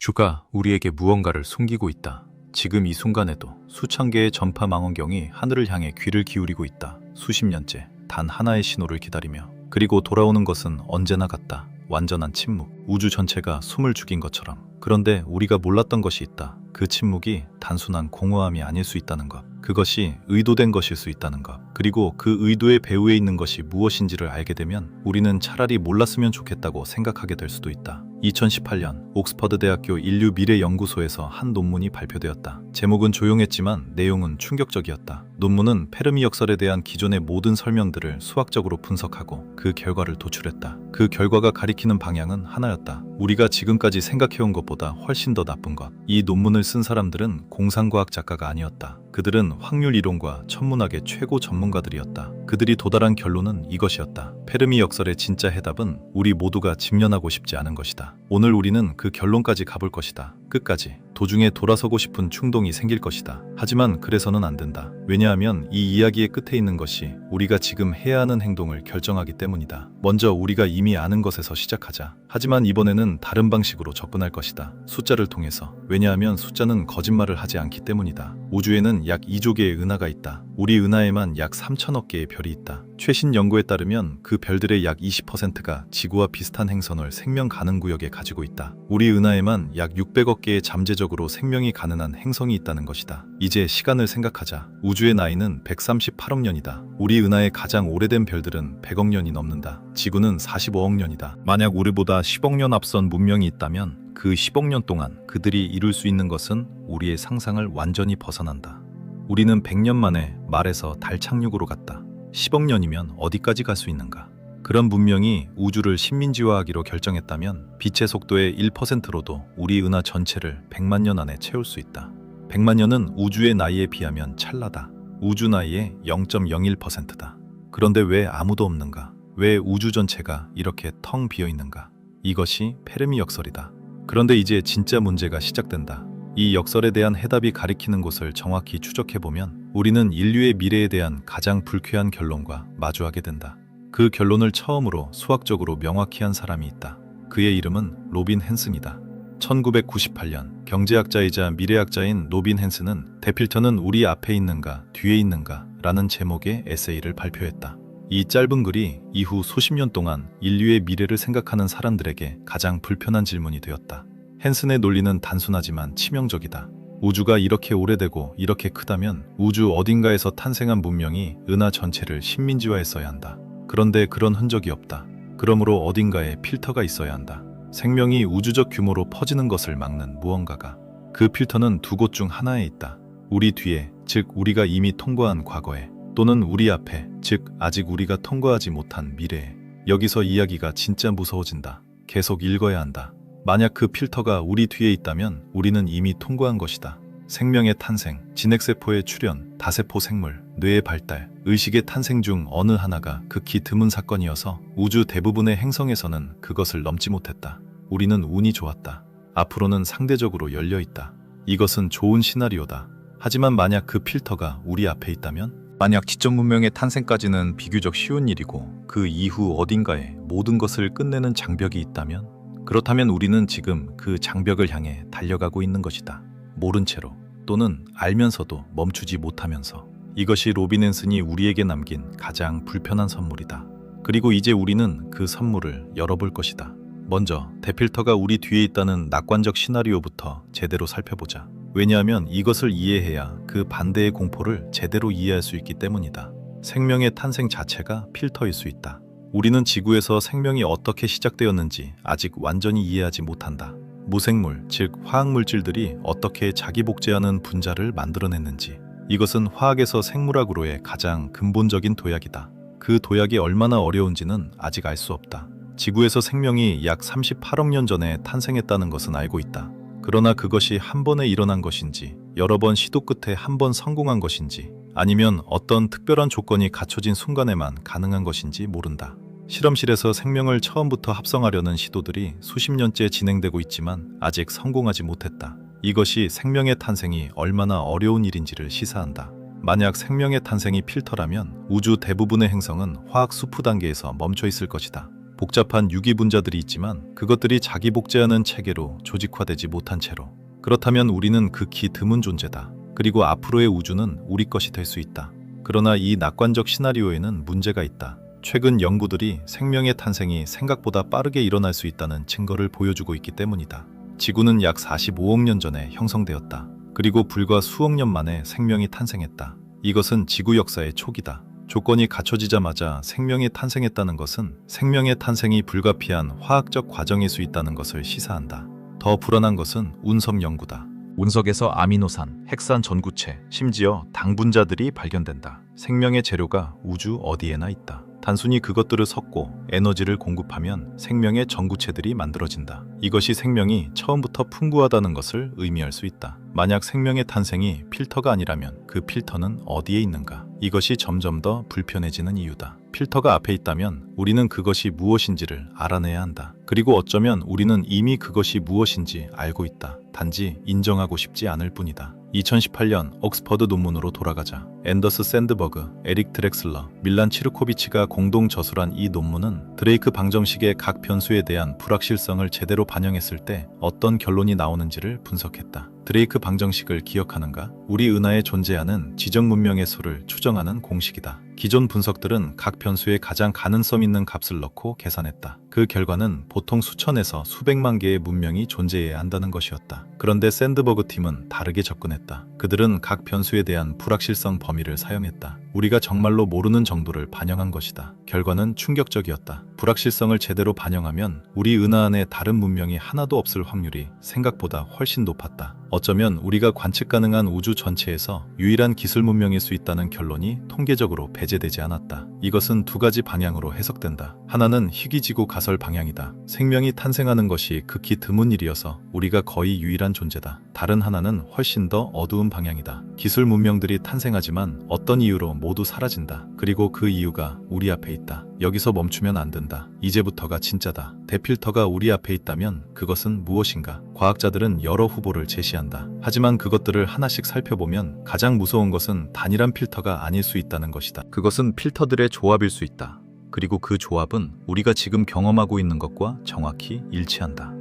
우주가 우리에게 무언가를 숨기고 있다. 지금 이 순간에도 수천 개의 전파 망원경이 하늘을 향해 귀를 기울이고 있다. 수십 년째 단 하나의 신호를 기다리며. 그리고 돌아오는 것은 언제나 같다. 완전한 침묵. 우주 전체가 숨을 죽인 것처럼. 그런데 우리가 몰랐던 것이 있다. 그 침묵이 단순한 공허함이 아닐 수 있다는 것. 그것이 의도된 것일 수 있다는 것. 그리고 그 의도의 배후에 있는 것이 무엇인지를 알게 되면 우리는 차라리 몰랐으면 좋겠다고 생각하게 될 수도 있다. 2018년 옥스퍼드 대학교 인류 미래 연구소에서 한 논문이 발표되었다. 제목은 조용했지만 내용은 충격적이었다. 논문은 페르미 역설에 대한 기존의 모든 설명들을 수학적으로 분석하고 그 결과를 도출했다. 그 결과가 가리키는 방향은 하나였다. 우리가 지금까지 생각해온 것보다 훨씬 더 나쁜 것. 이 논문을 쓴 사람들은 공상과학 작가가 아니었다. 그들은 확률 이론과 천문학의 최고 전문가들이었다. 그들이 도달한 결론은 이것이었다. 페르미 역설의 진짜 해답은 우리 모두가 직면하고 싶지 않은 것이다. 오늘 우리는 그 결론까지 가볼 것이다. 끝까지. 도중에 돌아서고 싶은 충동이 생길 것이다. 하지만 그래서는 안 된다. 왜냐하면 이 이야기의 끝에 있는 것이 우리가 지금 해야 하는 행동을 결정하기 때문이다. 먼저 우리가 이미 아는 것에서 시작하자. 하지만 이번에는 다른 방식으로 접근할 것이다. 숫자를 통해서. 왜냐하면 숫자는 거짓말을 하지 않기 때문이다. 우주에는 약 2조 개의 은하가 있다. 우리 은하에만 약 3천억 개의 별이 있다. 최신 연구에 따르면 그 별들의 약 20%가 지구와 비슷한 행선을 생명 가능 구역에 가지고 있다. 우리 은하에만 약 600억 개의 잠재적으로 생명이 가능한 행성이 있다는 것이다. 이제 시간을 생각하자. 우주의 나이는 138억 년이다. 우리 은하의 가장 오래된 별들은 100억 년이 넘는다. 지구는 45억 년이다. 만약 우리보다 10억 년 앞선 문명이 있다면 그 10억 년 동안 그들이 이룰 수 있는 것은 우리의 상상을 완전히 벗어난다. 우리는 100년 만에 말에서 달 착륙으로 갔다. 10억 년이면 어디까지 갈 수 있는가? 그런 문명이 우주를 식민지화하기로 결정했다면 빛의 속도의 1%로도 우리 은하 전체를 100만 년 안에 채울 수 있다. 100만 년은 우주의 나이에 비하면 찰나다. 우주 나이의 0.01%다. 그런데 왜 아무도 없는가? 왜 우주 전체가 이렇게 텅 비어 있는가? 이것이 페르미 역설이다. 그런데 이제 진짜 문제가 시작된다. 이 역설에 대한 해답이 가리키는 곳을 정확히 추적해보면 우리는 인류의 미래에 대한 가장 불쾌한 결론과 마주하게 된다. 그 결론을 처음으로 수학적으로 명확히 한 사람이 있다. 그의 이름은 로빈 헨슨이다. 1998년 경제학자이자 미래학자인 로빈 헨슨은 대필터는 우리 앞에 있는가 뒤에 있는가 라는 제목의 에세이를 발표했다. 이 짧은 글이 이후 수십 년 동안 인류의 미래를 생각하는 사람들에게 가장 불편한 질문이 되었다. 헨슨의 논리는 단순하지만 치명적이다. 우주가 이렇게 오래되고 이렇게 크다면 우주 어딘가에서 탄생한 문명이 은하 전체를 식민지화했어야 한다. 그런데 그런 흔적이 없다. 그러므로 어딘가에 필터가 있어야 한다. 생명이 우주적 규모로 퍼지는 것을 막는 무언가가. 그 필터는 두 곳 중 하나에 있다. 우리 뒤에, 즉 우리가 이미 통과한 과거에, 또는 우리 앞에, 즉 아직 우리가 통과하지 못한 미래에. 여기서 이야기가 진짜 무서워진다. 계속 읽어야 한다. 만약 그 필터가 우리 뒤에 있다면 우리는 이미 통과한 것이다. 생명의 탄생, 진핵세포의 출현, 다세포 생물, 뇌의 발달, 의식의 탄생 중 어느 하나가 극히 드문 사건이어서 우주 대부분의 행성에서는 그것을 넘지 못했다. 우리는 운이 좋았다. 앞으로는 상대적으로 열려있다. 이것은 좋은 시나리오다. 하지만 만약 그 필터가 우리 앞에 있다면? 만약 지적 문명의 탄생까지는 비교적 쉬운 일이고 그 이후 어딘가에 모든 것을 끝내는 장벽이 있다면? 그렇다면 우리는 지금 그 장벽을 향해 달려가고 있는 것이다. 모른 채로 또는 알면서도 멈추지 못하면서. 이것이 로빈 헨슨이 우리에게 남긴 가장 불편한 선물이다. 그리고 이제 우리는 그 선물을 열어볼 것이다. 먼저 대필터가 우리 뒤에 있다는 낙관적 시나리오부터 제대로 살펴보자. 왜냐하면 이것을 이해해야 그 반대의 공포를 제대로 이해할 수 있기 때문이다. 생명의 탄생 자체가 필터일 수 있다. 우리는 지구에서 생명이 어떻게 시작되었는지 아직 완전히 이해하지 못한다. 무생물, 즉 화학물질들이 어떻게 자기 복제하는 분자를 만들어냈는지. 이것은 화학에서 생물학으로의 가장 근본적인 도약이다. 그 도약이 얼마나 어려운지는 아직 알 수 없다. 지구에서 생명이 약 38억 년 전에 탄생했다는 것은 알고 있다. 그러나 그것이 한 번에 일어난 것인지, 여러 번 시도 끝에 한 번 성공한 것인지, 아니면 어떤 특별한 조건이 갖춰진 순간에만 가능한 것인지 모른다. 실험실에서 생명을 처음부터 합성하려는 시도들이 수십 년째 진행되고 있지만 아직 성공하지 못했다. 이것이 생명의 탄생이 얼마나 어려운 일인지를 시사한다. 만약 생명의 탄생이 필터라면 우주 대부분의 행성은 화학 수프 단계에서 멈춰 있을 것이다. 복잡한 유기분자들이 있지만 그것들이 자기 복제하는 체계로 조직화되지 못한 채로. 그렇다면 우리는 극히 드문 존재다. 그리고 앞으로의 우주는 우리 것이 될 수 있다. 그러나 이 낙관적 시나리오에는 문제가 있다. 최근 연구들이 생명의 탄생이 생각보다 빠르게 일어날 수 있다는 증거를 보여주고 있기 때문이다. 지구는 약 45억 년 전에 형성되었다. 그리고 불과 수억 년 만에 생명이 탄생했다. 이것은 지구 역사의 초기다. 조건이 갖춰지자마자 생명이 탄생했다는 것은 생명의 탄생이 불가피한 화학적 과정일 수 있다는 것을 시사한다. 더 불안한 것은 운석 연구다. 운석에서 아미노산, 핵산 전구체, 심지어 당분자들이 발견된다. 생명의 재료가 우주 어디에나 있다. 단순히 그것들을 섞고 에너지를 공급하면 생명의 전구체들이 만들어진다. 이것이 생명이 처음부터 풍부하다는 것을 의미할 수 있다. 만약 생명의 탄생이 필터가 아니라면 그 필터는 어디에 있는가? 이것이 점점 더 불편해지는 이유다. 필터가 앞에 있다면 우리는 그것이 무엇인지를 알아내야 한다. 그리고 어쩌면 우리는 이미 그것이 무엇인지 알고 있다. 단지 인정하고 싶지 않을 뿐이다. 2018년 옥스퍼드 논문으로 돌아가자. 앤더스 샌드버그, 에릭 드렉슬러, 밀란 치르코비치가 공동 저술한 이 논문은 드레이크 방정식의 각 변수에 대한 불확실성을 제대로 반영했을 때 어떤 결론이 나오는지를 분석했다. 드레이크 방정식을 기억하는가? 우리 은하에 존재하는 지정 문명의 수를 추정하는 공식이다. 기존 분석들은 각 변수에 가장 가능성 있는 값을 넣고 계산했다. 그 결과는 보통 수천에서 수백만 개의 문명이 존재해야 한다는 것이었다. 그런데 샌드버그 팀은 다르게 접근했다. 그들은 각 변수에 대한 불확실성 범위를 사용했다. 우리가 정말로 모르는 정도를 반영한 것이다. 결과는 충격적이었다. 불확실성을 제대로 반영하면 우리 은하 안에 다른 문명이 하나도 없을 확률이 생각보다 훨씬 높았다. 어쩌면 우리가 관측 가능한 우주 전체에서 유일한 기술 문명일 수 있다는 결론이 통계적으로 배제되지 않았다. 이것은 두 가지 방향으로 해석된다. 하나는 희귀지구 가설 방향이다. 생명이 탄생하는 것이 극히 드문 일이어서 우리가 거의 유일한 존재다. 다른 하나는 훨씬 더 어두운 방향이다. 기술 문명들이 탄생하지만 어떤 이유로 모두 사라진다. 그리고 그 이유가 우리 앞에 있다. 여기서 멈추면 안 된다. 이제부터가 진짜다. 대필터가 우리 앞에 있다면 그것은 무엇인가? 과학자들은 여러 후보를 제시한다. 하지만 그것들을 하나씩 살펴보면 가장 무서운 것은 단일한 필터가 아닐 수 있다는 것이다. 그것은 필터들의 조합일 수 있다. 그리고 그 조합은 우리가 지금 경험하고 있는 것과 정확히 일치한다.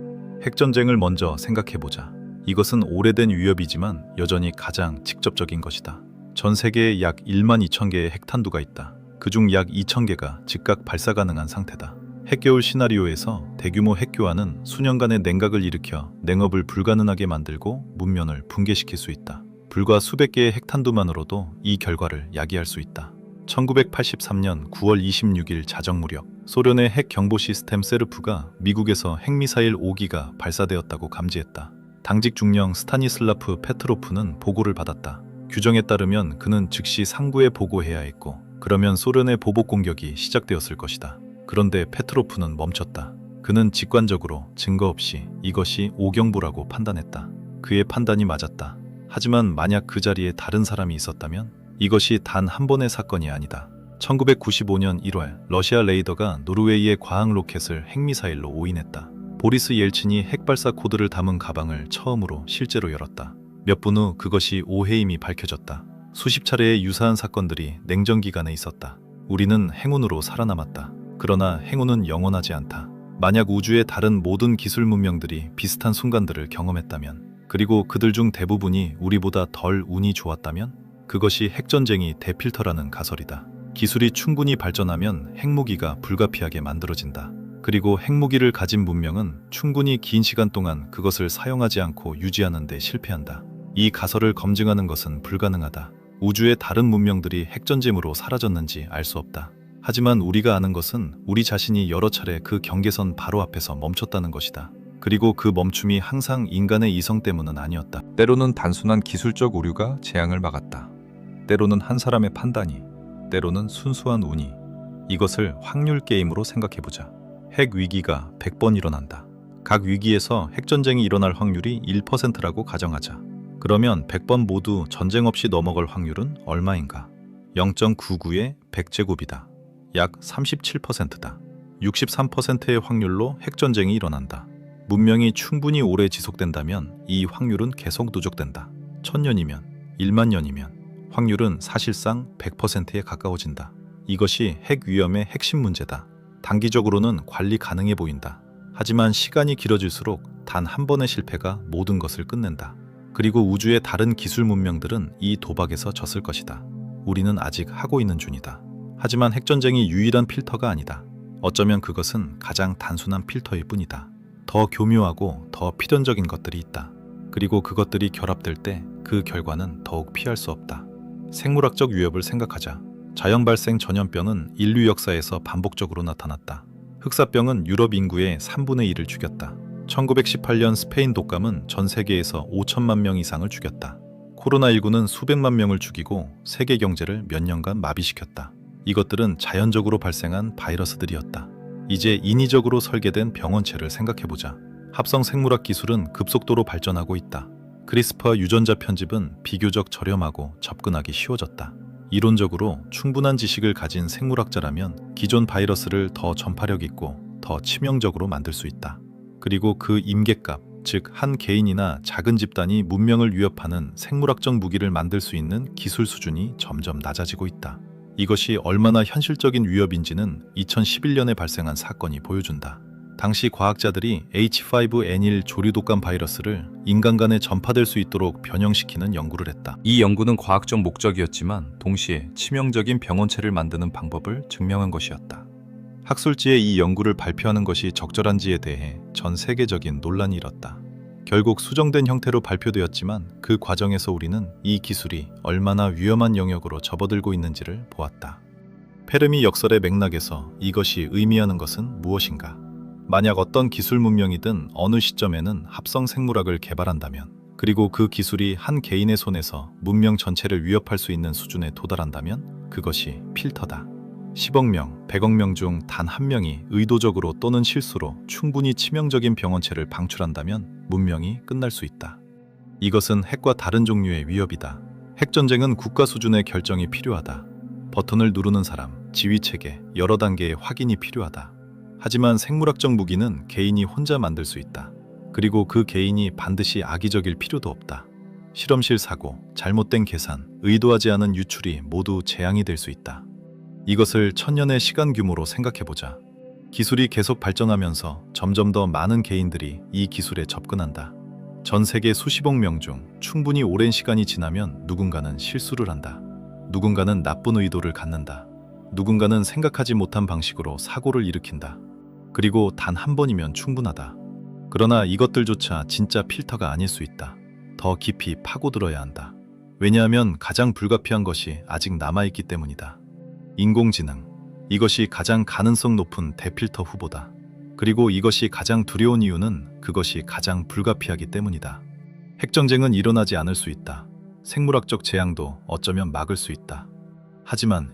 핵전쟁을 먼저 생각해보자. 이것은 오래된 위협이지만 여전히 가장 직접적인 것이다. 전 세계에 약 1만 2천 개의 핵탄두가 있다. 그중 약 2천 개가 즉각 발사 가능한 상태다. 핵개울 시나리오에서 대규모 핵교환은 수년간의 냉각을 일으켜 냉업을 불가능하게 만들고 문면을 붕괴시킬 수 있다. 불과 수백 개의 핵탄두만으로도 이 결과를 야기할 수 있다. 1983년 9월 26일 자정 무렵 소련의 핵 경보 시스템 세르프가 미국에서 핵미사일 5기가 발사되었다고 감지했다. 당직 중령 스타니슬라프 페트로프는 보고를 받았다. 규정에 따르면 그는 즉시 상부에 보고해야 했고 그러면 소련의 보복 공격이 시작되었을 것이다. 그런데 페트로프는 멈췄다. 그는 직관적으로 증거 없이 이것이 오경보라고 판단했다. 그의 판단이 맞았다. 하지만 만약 그 자리에 다른 사람이 있었다면 이것이 단 한 번의 사건이 아니다. 1995년 1월 러시아 레이더가 노르웨이의 과학 로켓을 핵미사일로 오인했다. 보리스 옐친이 핵발사 코드를 담은 가방을 처음으로 실제로 열었다. 몇 분 후 그것이 오해임이 밝혀졌다. 수십 차례의 유사한 사건들이 냉전 기간에 있었다. 우리는 행운으로 살아남았다. 그러나 행운은 영원하지 않다. 만약 우주의 다른 모든 기술 문명들이 비슷한 순간들을 경험했다면, 그리고 그들 중 대부분이 우리보다 덜 운이 좋았다면, 그것이 핵전쟁이 대필터라는 가설이다. 기술이 충분히 발전하면 핵무기가 불가피하게 만들어진다. 그리고 핵무기를 가진 문명은 충분히 긴 시간 동안 그것을 사용하지 않고 유지하는 데 실패한다. 이 가설을 검증하는 것은 불가능하다. 우주의 다른 문명들이 핵전쟁으로 사라졌는지 알 수 없다. 하지만 우리가 아는 것은 우리 자신이 여러 차례 그 경계선 바로 앞에서 멈췄다는 것이다. 그리고 그 멈춤이 항상 인간의 이성 때문은 아니었다. 때로는 단순한 기술적 오류가 재앙을 막았다. 때로는 한 사람의 판단이, 때로는 순수한 운이. 이것을 확률 게임으로 생각해보자. 핵 위기가 100번 일어난다. 각 위기에서 핵전쟁이 일어날 확률이 1%라고 가정하자. 그러면 100번 모두 전쟁 없이 넘어갈 확률은 얼마인가? 0.99의 100제곱이다. 약 37%다. 63%의 확률로 핵전쟁이 일어난다. 문명이 충분히 오래 지속된다면 이 확률은 계속 누적된다. 1000년이면, 1만 년이면 확률은 사실상 100%에 가까워진다. 이것이 핵 위험의 핵심 문제다. 단기적으로는 관리 가능해 보인다. 하지만 시간이 길어질수록 단 한 번의 실패가 모든 것을 끝낸다. 그리고 우주의 다른 기술 문명들은 이 도박에서 졌을 것이다. 우리는 아직 하고 있는 중이다. 하지만 핵전쟁이 유일한 필터가 아니다. 어쩌면 그것은 가장 단순한 필터일 뿐이다. 더 교묘하고 더 필연적인 것들이 있다. 그리고 그것들이 결합될 때 그 결과는 더욱 피할 수 없다. 생물학적 위협을 생각하자. 자연 발생 전염병은 인류 역사에서 반복적으로 나타났다. 흑사병은 유럽 인구의 3분의 1을 죽였다. 1918년 스페인 독감은 전 세계에서 5천만 명 이상을 죽였다. 코로나19는 수백만 명을 죽이고 세계 경제를 몇 년간 마비시켰다. 이것들은 자연적으로 발생한 바이러스들이었다. 이제 인위적으로 설계된 병원체를 생각해보자. 합성 생물학 기술은 급속도로 발전하고 있다. 크리스퍼 유전자 편집은 비교적 저렴하고 접근하기 쉬워졌다. 이론적으로 충분한 지식을 가진 생물학자라면 기존 바이러스를 더 전파력 있고 더 치명적으로 만들 수 있다. 그리고 그 임계값, 즉 한 개인이나 작은 집단이 문명을 위협하는 생물학적 무기를 만들 수 있는 기술 수준이 점점 낮아지고 있다. 이것이 얼마나 현실적인 위협인지는 2011년에 발생한 사건이 보여준다. 당시 과학자들이 H5N1 조류독감 바이러스를 인간 간에 전파될 수 있도록 변형시키는 연구를 했다. 이 연구는 과학적 목적이었지만 동시에 치명적인 병원체를 만드는 방법을 증명한 것이었다. 학술지에 이 연구를 발표하는 것이 적절한지에 대해 전 세계적인 논란이 일었다. 결국 수정된 형태로 발표되었지만 그 과정에서 우리는 이 기술이 얼마나 위험한 영역으로 접어들고 있는지를 보았다. 페르미 역설의 맥락에서 이것이 의미하는 것은 무엇인가? 만약 어떤 기술 문명이든 어느 시점에는 합성 생물학을 개발한다면, 그리고 그 기술이 한 개인의 손에서 문명 전체를 위협할 수 있는 수준에 도달한다면 그것이 필터다. 10억 명, 100억 명 중 단 한 명이 의도적으로 또는 실수로 충분히 치명적인 병원체를 방출한다면 문명이 끝날 수 있다. 이것은 핵과 다른 종류의 위협이다. 핵전쟁은 국가 수준의 결정이 필요하다. 버튼을 누르는 사람, 지휘체계, 여러 단계의 확인이 필요하다. 하지만 생물학적 무기는 개인이 혼자 만들 수 있다. 그리고 그 개인이 반드시 악의적일 필요도 없다. 실험실 사고, 잘못된 계산, 의도하지 않은 유출이 모두 재앙이 될 수 있다. 이것을 천년의 시간 규모로 생각해보자. 기술이 계속 발전하면서 점점 더 많은 개인들이 이 기술에 접근한다. 전 세계 수십억 명 중 충분히 오랜 시간이 지나면 누군가는 실수를 한다. 누군가는 나쁜 의도를 갖는다. 누군가는 생각하지 못한 방식으로 사고를 일으킨다. 그리고 단 한 번이면 충분하다. 그러나 이것들조차 진짜 필터가 아닐 수 있다. 더 깊이 파고들어야 한다. 왜냐하면 가장 불가피한 것이 아직 남아있기 때문이다. 인공지능. 이것이 가장 가능성 높은 대필터 후보다. 그리고 이것이 가장 두려운 이유는 그것이 가장 불가피하기 때문이다. 핵전쟁은 일어나지 않을 수 있다. 생물학적 재앙도 어쩌면 막을 수 있다. 하지만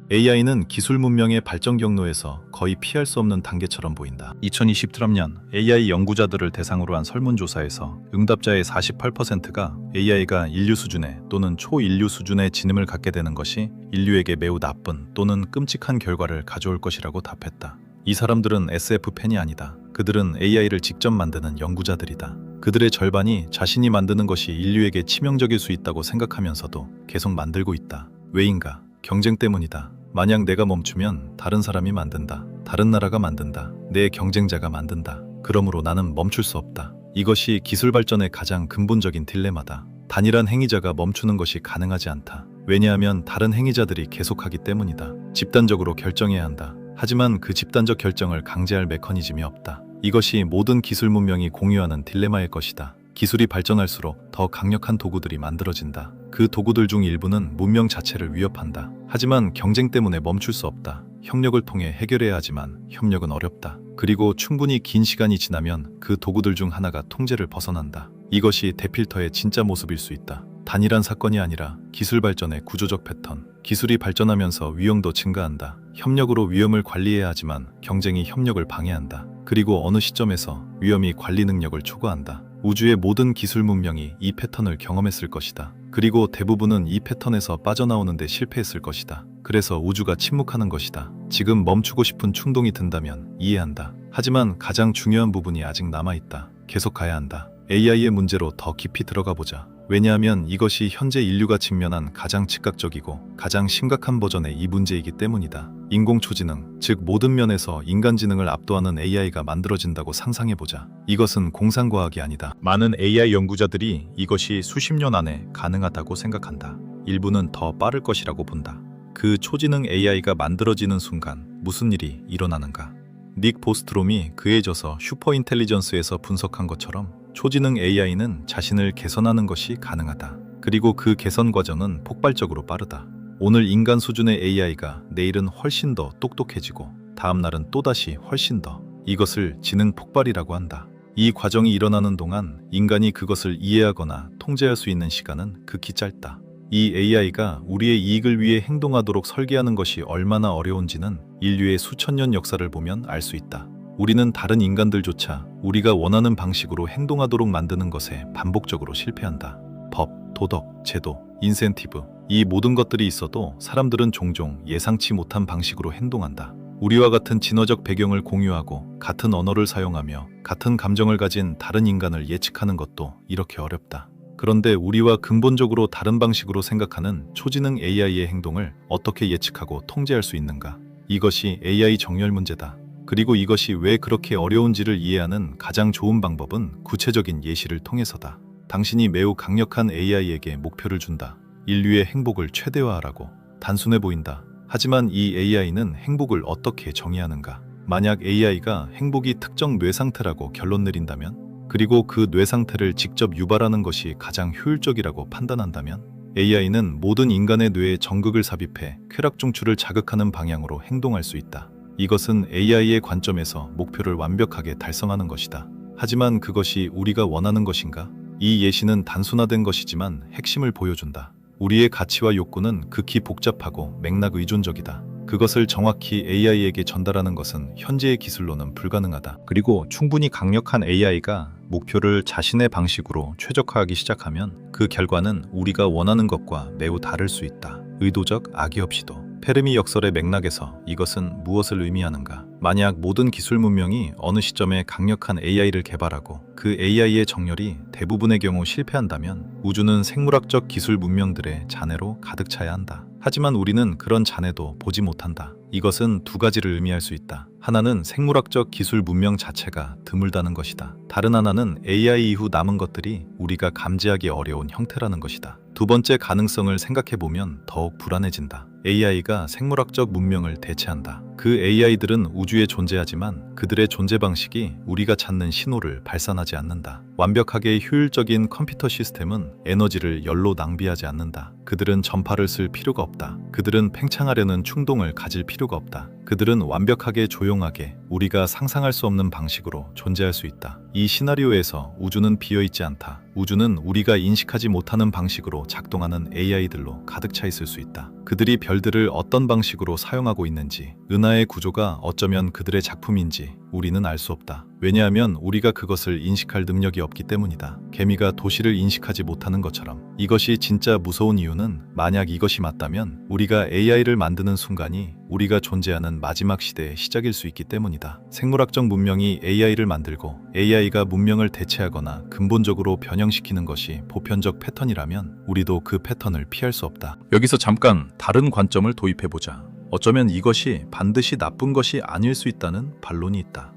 AI는 기술 문명의 발전 경로에서 거의 피할 수 없는 단계처럼 보인다. 2023년 AI 연구자들을 대상으로 한 설문조사에서 응답자의 48%가 AI가 인류 수준의 또는 초인류 수준의 지능을 갖게 되는 것이 인류에게 매우 나쁜 또는 끔찍한 결과를 가져올 것이라고 답했다. 이 사람들은 SF 팬이 아니다. 그들은 AI를 직접 만드는 연구자들이다. 그들의 절반이 자신이 만드는 것이 인류에게 치명적일 수 있다고 생각하면서도 계속 만들고 있다. 왜인가? 경쟁 때문이다. 만약 내가 멈추면 다른 사람이 만든다. 다른 나라가 만든다. 내 경쟁자가 만든다. 그러므로 나는 멈출 수 없다. 이것이 기술 발전의 가장 근본적인 딜레마다. 단일한 행위자가 멈추는 것이 가능하지 않다. 왜냐하면 다른 행위자들이 계속하기 때문이다. 집단적으로 결정해야 한다. 하지만 그 집단적 결정을 강제할 메커니즘이 없다. 이것이 모든 기술 문명이 공유하는 딜레마일 것이다. 기술이 발전할수록 더 강력한 도구들이 만들어진다. 그 도구들 중 일부는 문명 자체를 위협한다. 하지만 경쟁 때문에 멈출 수 없다. 협력을 통해 해결해야 하지만 협력은 어렵다. 그리고 충분히 긴 시간이 지나면 그 도구들 중 하나가 통제를 벗어난다. 이것이 대필터의 진짜 모습일 수 있다. 단일한 사건이 아니라 기술 발전의 구조적 패턴. 기술이 발전하면서 위험도 증가한다. 협력으로 위험을 관리해야 하지만 경쟁이 협력을 방해한다. 그리고 어느 시점에서 위험이 관리 능력을 초과한다. 우주의 모든 기술 문명이 이 패턴을 경험했을 것이다. 그리고 대부분은 이 패턴에서 빠져나오는 데 실패했을 것이다. 그래서 우주가 침묵하는 것이다. 지금 멈추고 싶은 충동이 든다면 이해한다. 하지만 가장 중요한 부분이 아직 남아있다. 계속 가야 한다. AI의 문제로 더 깊이 들어가 보자. 왜냐하면 이것이 현재 인류가 직면한 가장 즉각적이고 가장 심각한 버전의 이 문제이기 때문이다. 인공초지능, 즉 모든 면에서 인간지능을 압도하는 AI가 만들어진다고 상상해보자. 이것은 공상과학이 아니다. 많은 AI 연구자들이 이것이 수십 년 안에 가능하다고 생각한다. 일부는 더 빠를 것이라고 본다. 그 초지능 AI가 만들어지는 순간 무슨 일이 일어나는가? 닉 보스트롬이 그에 져서 슈퍼인텔리전스에서 분석한 것처럼 초지능 AI는 자신을 개선하는 것이 가능하다. 그리고 그 개선 과정은 폭발적으로 빠르다. 오늘 인간 수준의 AI가 내일은 훨씬 더 똑똑해지고 다음 날은 또다시 훨씬 더. 이것을 지능 폭발이라고 한다. 이 과정이 일어나는 동안 인간이 그것을 이해하거나 통제할 수 있는 시간은 극히 짧다. 이 AI가 우리의 이익을 위해 행동하도록 설계하는 것이 얼마나 어려운지는 인류의 수천 년 역사를 보면 알 수 있다. 우리는 다른 인간들조차 우리가 원하는 방식으로 행동하도록 만드는 것에 반복적으로 실패한다. 법, 도덕, 제도, 인센티브, 이 모든 것들이 있어도 사람들은 종종 예상치 못한 방식으로 행동한다. 우리와 같은 진화적 배경을 공유하고 같은 언어를 사용하며 같은 감정을 가진 다른 인간을 예측하는 것도 이렇게 어렵다. 그런데 우리와 근본적으로 다른 방식으로 생각하는 초지능 AI의 행동을 어떻게 예측하고 통제할 수 있는가? 이것이 AI 정렬 문제다. 그리고 이것이 왜 그렇게 어려운지를 이해하는 가장 좋은 방법은 구체적인 예시를 통해서다. 당신이 매우 강력한 AI에게 목표를 준다. 인류의 행복을 최대화하라고. 단순해 보인다. 하지만 이 AI는 행복을 어떻게 정의하는가? 만약 AI가 행복이 특정 뇌 상태라고 결론 내린다면, 그리고 그 뇌 상태를 직접 유발하는 것이 가장 효율적이라고 판단한다면, AI는 모든 인간의 뇌에 전극을 삽입해 쾌락 중추를 자극하는 방향으로 행동할 수 있다. 이것은 AI의 관점에서 목표를 완벽하게 달성하는 것이다. 하지만 그것이 우리가 원하는 것인가? 이 예시는 단순화된 것이지만 핵심을 보여준다. 우리의 가치와 욕구는 극히 복잡하고 맥락 의존적이다. 그것을 정확히 AI에게 전달하는 것은 현재의 기술로는 불가능하다. 그리고 충분히 강력한 AI가 목표를 자신의 방식으로 최적화하기 시작하면 그 결과는 우리가 원하는 것과 매우 다를 수 있다. 의도적 악의 없이도. 페르미 역설의 맥락에서 이것은 무엇을 의미하는가? 만약 모든 기술 문명이 어느 시점에 강력한 AI를 개발하고 그 AI의 정렬이 대부분의 경우 실패한다면 우주는 생물학적 기술 문명들의 잔해로 가득 차야 한다. 하지만 우리는 그런 잔해도 보지 못한다. 이것은 두 가지를 의미할 수 있다. 하나는 생물학적 기술 문명 자체가 드물다는 것이다. 다른 하나는 AI 이후 남은 것들이 우리가 감지하기 어려운 형태라는 것이다. 두 번째 가능성을 생각해보면 더욱 불안해진다. AI가 생물학적 문명을 대체한다. 그 AI들은 우주에 존재하지만 그들의 존재 방식이 우리가 찾는 신호를 발산하지 않는다. 완벽하게 효율적인 컴퓨터 시스템은 에너지를 열로 낭비하지 않는다. 그들은 전파를 쓸 필요가 없다. 그들은 팽창하려는 충동을 가질 필요가 없다. 그들은 완벽하게 조용하게 우리가 상상할 수 없는 방식으로 존재할 수 있다. 이 시나리오에서 우주는 비어있지 않다. 우주는 우리가 인식하지 못하는 방식으로 작동하는 AI들로 가득 차 있을 수 있다. 그들이 별들을 어떤 방식으로 사용하고 있는지, 은하의 구조가 어쩌면 그들의 작품인지 우리는 알 수 없다. 왜냐하면 우리가 그것을 인식할 능력이 없기 때문이다. 개미가 도시를 인식하지 못하는 것처럼. 이것이 진짜 무서운 이유는 만약 이것이 맞다면 우리가 AI를 만드는 순간이 우리가 존재하는 마지막 시대의 시작일 수 있기 때문이다. 생물학적 문명이 AI를 만들고 AI가 문명을 대체하거나 근본적으로 변형시키는 것이 보편적 패턴이라면 우리도 그 패턴을 피할 수 없다. 여기서 잠깐 다른 관점을 도입해보자. 어쩌면 이것이 반드시 나쁜 것이 아닐 수 있다는 반론이 있다.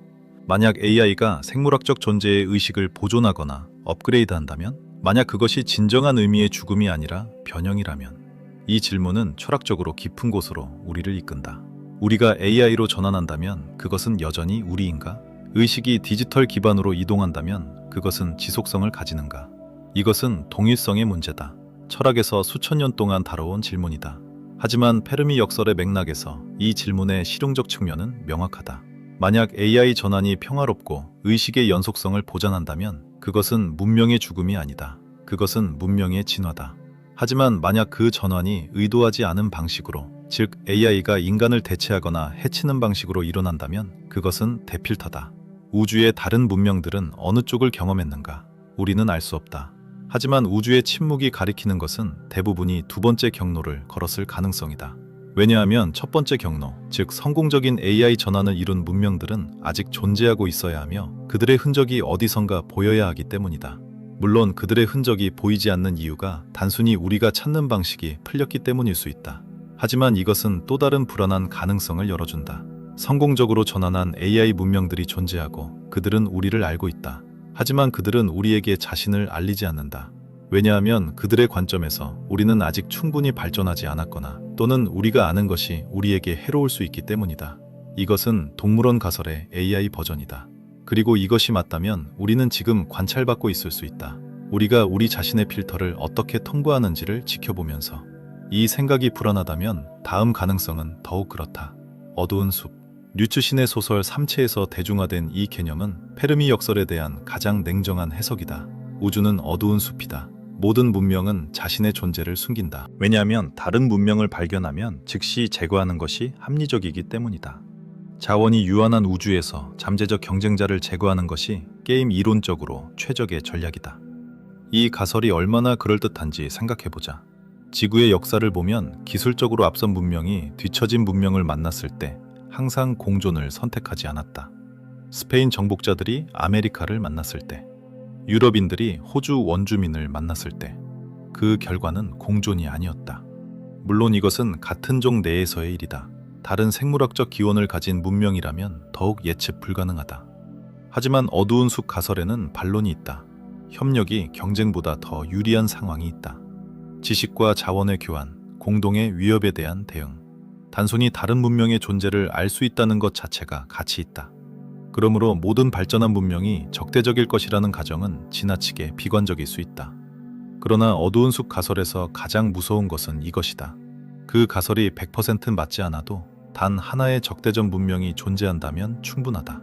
만약 AI가 생물학적 존재의 의식을 보존하거나 업그레이드한다면, 만약 그것이 진정한 의미의 죽음이 아니라 변형이라면, 이 질문은 철학적으로 깊은 곳으로 우리를 이끈다. 우리가 AI로 전환한다면 그것은 여전히 우리인가? 의식이 디지털 기반으로 이동한다면 그것은 지속성을 가지는가? 이것은 동일성의 문제다. 철학에서 수천 년 동안 다뤄온 질문이다. 하지만 페르미 역설의 맥락에서 이 질문의 실용적 측면은 명확하다. 만약 AI 전환이 평화롭고 의식의 연속성을 보장한다면 그것은 문명의 죽음이 아니다. 그것은 문명의 진화다. 하지만 만약 그 전환이 의도하지 않은 방식으로, 즉 AI가 인간을 대체하거나 해치는 방식으로 일어난다면 그것은 대필터다. 우주의 다른 문명들은 어느 쪽을 경험했는가? 우리는 알 수 없다. 하지만 우주의 침묵이 가리키는 것은 대부분이 두 번째 경로를 걸었을 가능성이다. 왜냐하면 첫 번째 경로, 즉 성공적인 AI 전환을 이룬 문명들은 아직 존재하고 있어야 하며 그들의 흔적이 어디선가 보여야 하기 때문이다. 물론 그들의 흔적이 보이지 않는 이유가 단순히 우리가 찾는 방식이 풀렸기 때문일 수 있다. 하지만 이것은 또 다른 불안한 가능성을 열어준다. 성공적으로 전환한 AI 문명들이 존재하고 그들은 우리를 알고 있다. 하지만 그들은 우리에게 자신을 알리지 않는다. 왜냐하면 그들의 관점에서 우리는 아직 충분히 발전하지 않았거나 또는 우리가 아는 것이 우리에게 해로울 수 있기 때문이다. 이것은 동물원 가설의 AI 버전이다. 그리고 이것이 맞다면 우리는 지금 관찰받고 있을 수 있다. 우리가 우리 자신의 필터를 어떻게 통과하는지를 지켜보면서. 이 생각이 불안하다면 다음 가능성은 더욱 그렇다. 어두운 숲. 류츠신의 소설 삼체에서 대중화된 이 개념은 페르미 역설에 대한 가장 냉정한 해석이다. 우주는 어두운 숲이다. 모든 문명은 자신의 존재를 숨긴다. 왜냐하면 다른 문명을 발견하면 즉시 제거하는 것이 합리적이기 때문이다. 자원이 유한한 우주에서 잠재적 경쟁자를 제거하는 것이 게임 이론적으로 최적의 전략이다. 이 가설이 얼마나 그럴듯한지 생각해보자. 지구의 역사를 보면 기술적으로 앞선 문명이 뒤처진 문명을 만났을 때 항상 공존을 선택하지 않았다. 스페인 정복자들이 아메리카를 만났을 때, 유럽인들이 호주 원주민을 만났을 때, 그 결과는 공존이 아니었다. 물론 이것은 같은 종 내에서의 일이다. 다른 생물학적 기원을 가진 문명이라면 더욱 예측 불가능하다. 하지만 어두운 숲 가설에는 반론이 있다. 협력이 경쟁보다 더 유리한 상황이 있다. 지식과 자원의 교환, 공동의 위협에 대한 대응. 단순히 다른 문명의 존재를 알 수 있다는 것 자체가 가치 있다. 그러므로 모든 발전한 문명이 적대적일 것이라는 가정은 지나치게 비관적일 수 있다. 그러나 어두운 숲 가설에서 가장 무서운 것은 이것이다. 그 가설이 100% 맞지 않아도 단 하나의 적대적 문명이 존재한다면 충분하다.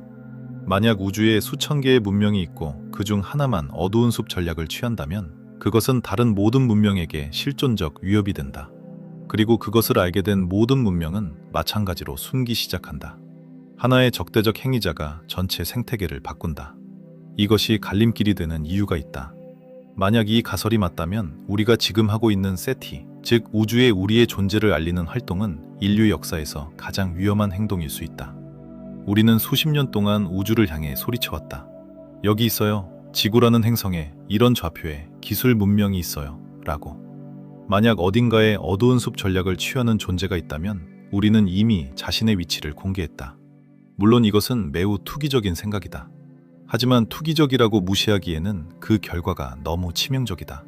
만약 우주에 수천 개의 문명이 있고 그중 하나만 어두운 숲 전략을 취한다면 그것은 다른 모든 문명에게 실존적 위협이 된다. 그리고 그것을 알게 된 모든 문명은 마찬가지로 숨기 시작한다. 하나의 적대적 행위자가 전체 생태계를 바꾼다. 이것이 갈림길이 되는 이유가 있다. 만약 이 가설이 맞다면 우리가 지금 하고 있는 세티, 즉 우주에 우리의 존재를 알리는 활동은 인류 역사에서 가장 위험한 행동일 수 있다. 우리는 수십 년 동안 우주를 향해 소리쳐왔다. 여기 있어요. 지구라는 행성에 이런 좌표에 기술 문명이 있어요. 라고. 만약 어딘가에 어두운 숲 전략을 취하는 존재가 있다면 우리는 이미 자신의 위치를 공개했다. 물론 이것은 매우 투기적인 생각이다. 하지만 투기적이라고 무시하기에는 그 결과가 너무 치명적이다.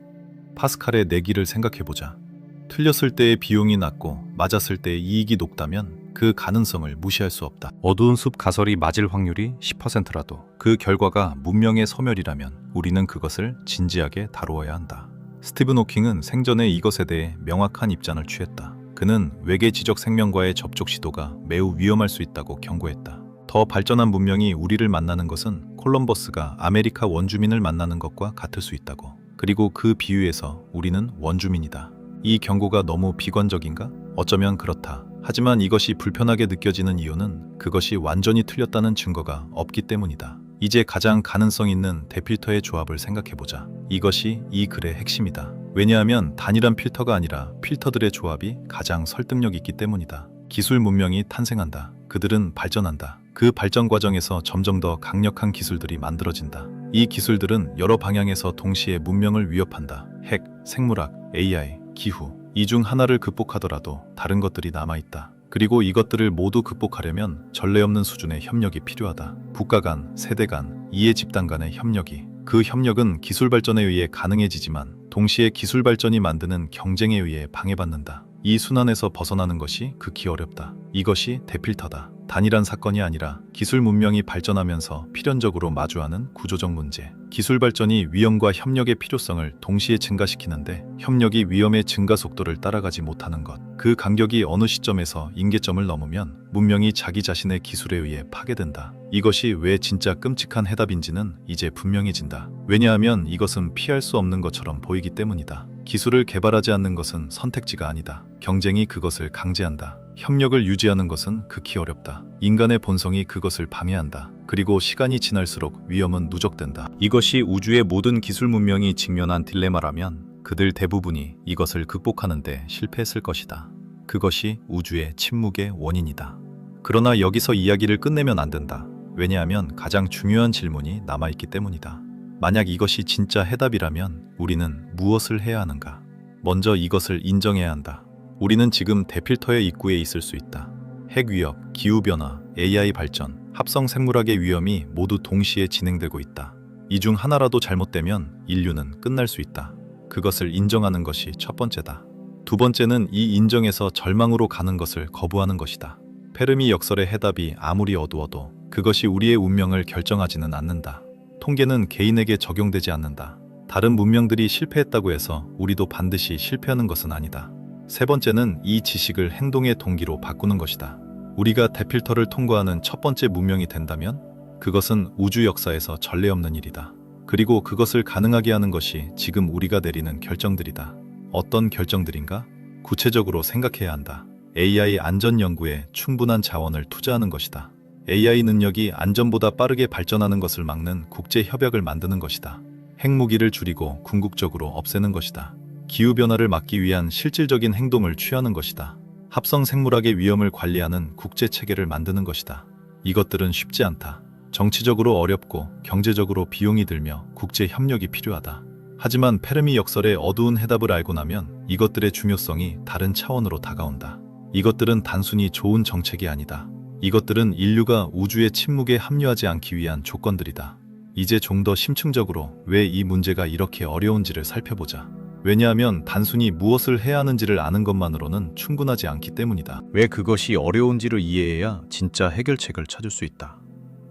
파스칼의 내기를 생각해보자. 틀렸을 때의 비용이 낮고 맞았을 때의 이익이 높다면 그 가능성을 무시할 수 없다. 어두운 숲 가설이 맞을 확률이 10%라도 그 결과가 문명의 소멸이라면 우리는 그것을 진지하게 다루어야 한다. 스티븐 호킹은 생전에 이것에 대해 명확한 입장을 취했다. 그는 외계 지적 생명과의 접촉 시도가 매우 위험할 수 있다고 경고했다. 더 발전한 문명이 우리를 만나는 것은 콜럼버스가 아메리카 원주민을 만나는 것과 같을 수 있다고. 그리고 그 비유에서 우리는 원주민이다. 이 경고가 너무 비관적인가? 어쩌면 그렇다. 하지만 이것이 불편하게 느껴지는 이유는 그것이 완전히 틀렸다는 증거가 없기 때문이다. 이제 가장 가능성 있는 대필터의 조합을 생각해보자. 이것이 이 글의 핵심이다. 왜냐하면 단일한 필터가 아니라 필터들의 조합이 가장 설득력 있기 때문이다. 기술 문명이 탄생한다. 그들은 발전한다. 그 발전 과정에서 점점 더 강력한 기술들이 만들어진다. 이 기술들은 여러 방향에서 동시에 문명을 위협한다. 핵, 생물학, AI, 기후. 이 중 하나를 극복하더라도 다른 것들이 남아있다. 그리고 이것들을 모두 극복하려면 전례 없는 수준의 협력이 필요하다. 국가 간, 세대 간, 이해 집단 간의 협력이. 그 협력은 기술 발전에 의해 가능해지지만 동시에 기술 발전이 만드는 경쟁에 의해 방해받는다. 이 순환에서 벗어나는 것이 극히 어렵다. 이것이 대필터다. 단일한 사건이 아니라 기술 문명이 발전하면서 필연적으로 마주하는 구조적 문제. 기술 발전이 위험과 협력의 필요성을 동시에 증가시키는데 협력이 위험의 증가 속도를 따라가지 못하는 것. 그 간격이 어느 시점에서 임계점을 넘으면 문명이 자기 자신의 기술에 의해 파괴된다. 이것이 왜 진짜 끔찍한 해답인지는 이제 분명해진다. 왜냐하면 이것은 피할 수 없는 것처럼 보이기 때문이다. 기술을 개발하지 않는 것은 선택지가 아니다. 경쟁이 그것을 강제한다. 협력을 유지하는 것은 극히 어렵다. 인간의 본성이 그것을 방해한다. 그리고 시간이 지날수록 위험은 누적된다. 이것이 우주의 모든 기술 문명이 직면한 딜레마라면 그들 대부분이 이것을 극복하는 데 실패했을 것이다. 그것이 우주의 침묵의 원인이다. 그러나 여기서 이야기를 끝내면 안 된다. 왜냐하면 가장 중요한 질문이 남아있기 때문이다. 만약 이것이 진짜 해답이라면 우리는 무엇을 해야 하는가? 먼저 이것을 인정해야 한다. 우리는 지금 대필터의 입구에 있을 수 있다. 핵위협, 기후변화, AI 발전, 합성 생물학의 위험이 모두 동시에 진행되고 있다. 이 중 하나라도 잘못되면 인류는 끝날 수 있다. 그것을 인정하는 것이 첫 번째다. 두 번째는 이 인정에서 절망으로 가는 것을 거부하는 것이다. 페르미 역설의 해답이 아무리 어두워도 그것이 우리의 운명을 결정하지는 않는다. 통계는 개인에게 적용되지 않는다. 다른 문명들이 실패했다고 해서 우리도 반드시 실패하는 것은 아니다. 세 번째는 이 지식을 행동의 동기로 바꾸는 것이다. 우리가 대필터를 통과하는 첫 번째 문명이 된다면 그것은 우주 역사에서 전례 없는 일이다. 그리고 그것을 가능하게 하는 것이 지금 우리가 내리는 결정들이다. 어떤 결정들인가? 구체적으로 생각해야 한다. AI 안전 연구에 충분한 자원을 투자하는 것이다. AI 능력이 안전보다 빠르게 발전하는 것을 막는 국제 협약을 만드는 것이다. 핵무기를 줄이고 궁극적으로 없애는 것이다. 기후변화를 막기 위한 실질적인 행동을 취하는 것이다. 합성 생물학의 위험을 관리하는 국제 체계를 만드는 것이다. 이것들은 쉽지 않다. 정치적으로 어렵고 경제적으로 비용이 들며 국제 협력이 필요하다. 하지만 페르미 역설의 어두운 해답을 알고 나면 이것들의 중요성이 다른 차원으로 다가온다. 이것들은 단순히 좋은 정책이 아니다. 이것들은 인류가 우주의 침묵에 합류하지 않기 위한 조건들이다. 이제 좀 더 심층적으로 왜 이 문제가 이렇게 어려운지를 살펴보자. 왜냐하면 단순히 무엇을 해야 하는지를 아는 것만으로는 충분하지 않기 때문이다. 왜 그것이 어려운지를 이해해야 진짜 해결책을 찾을 수 있다.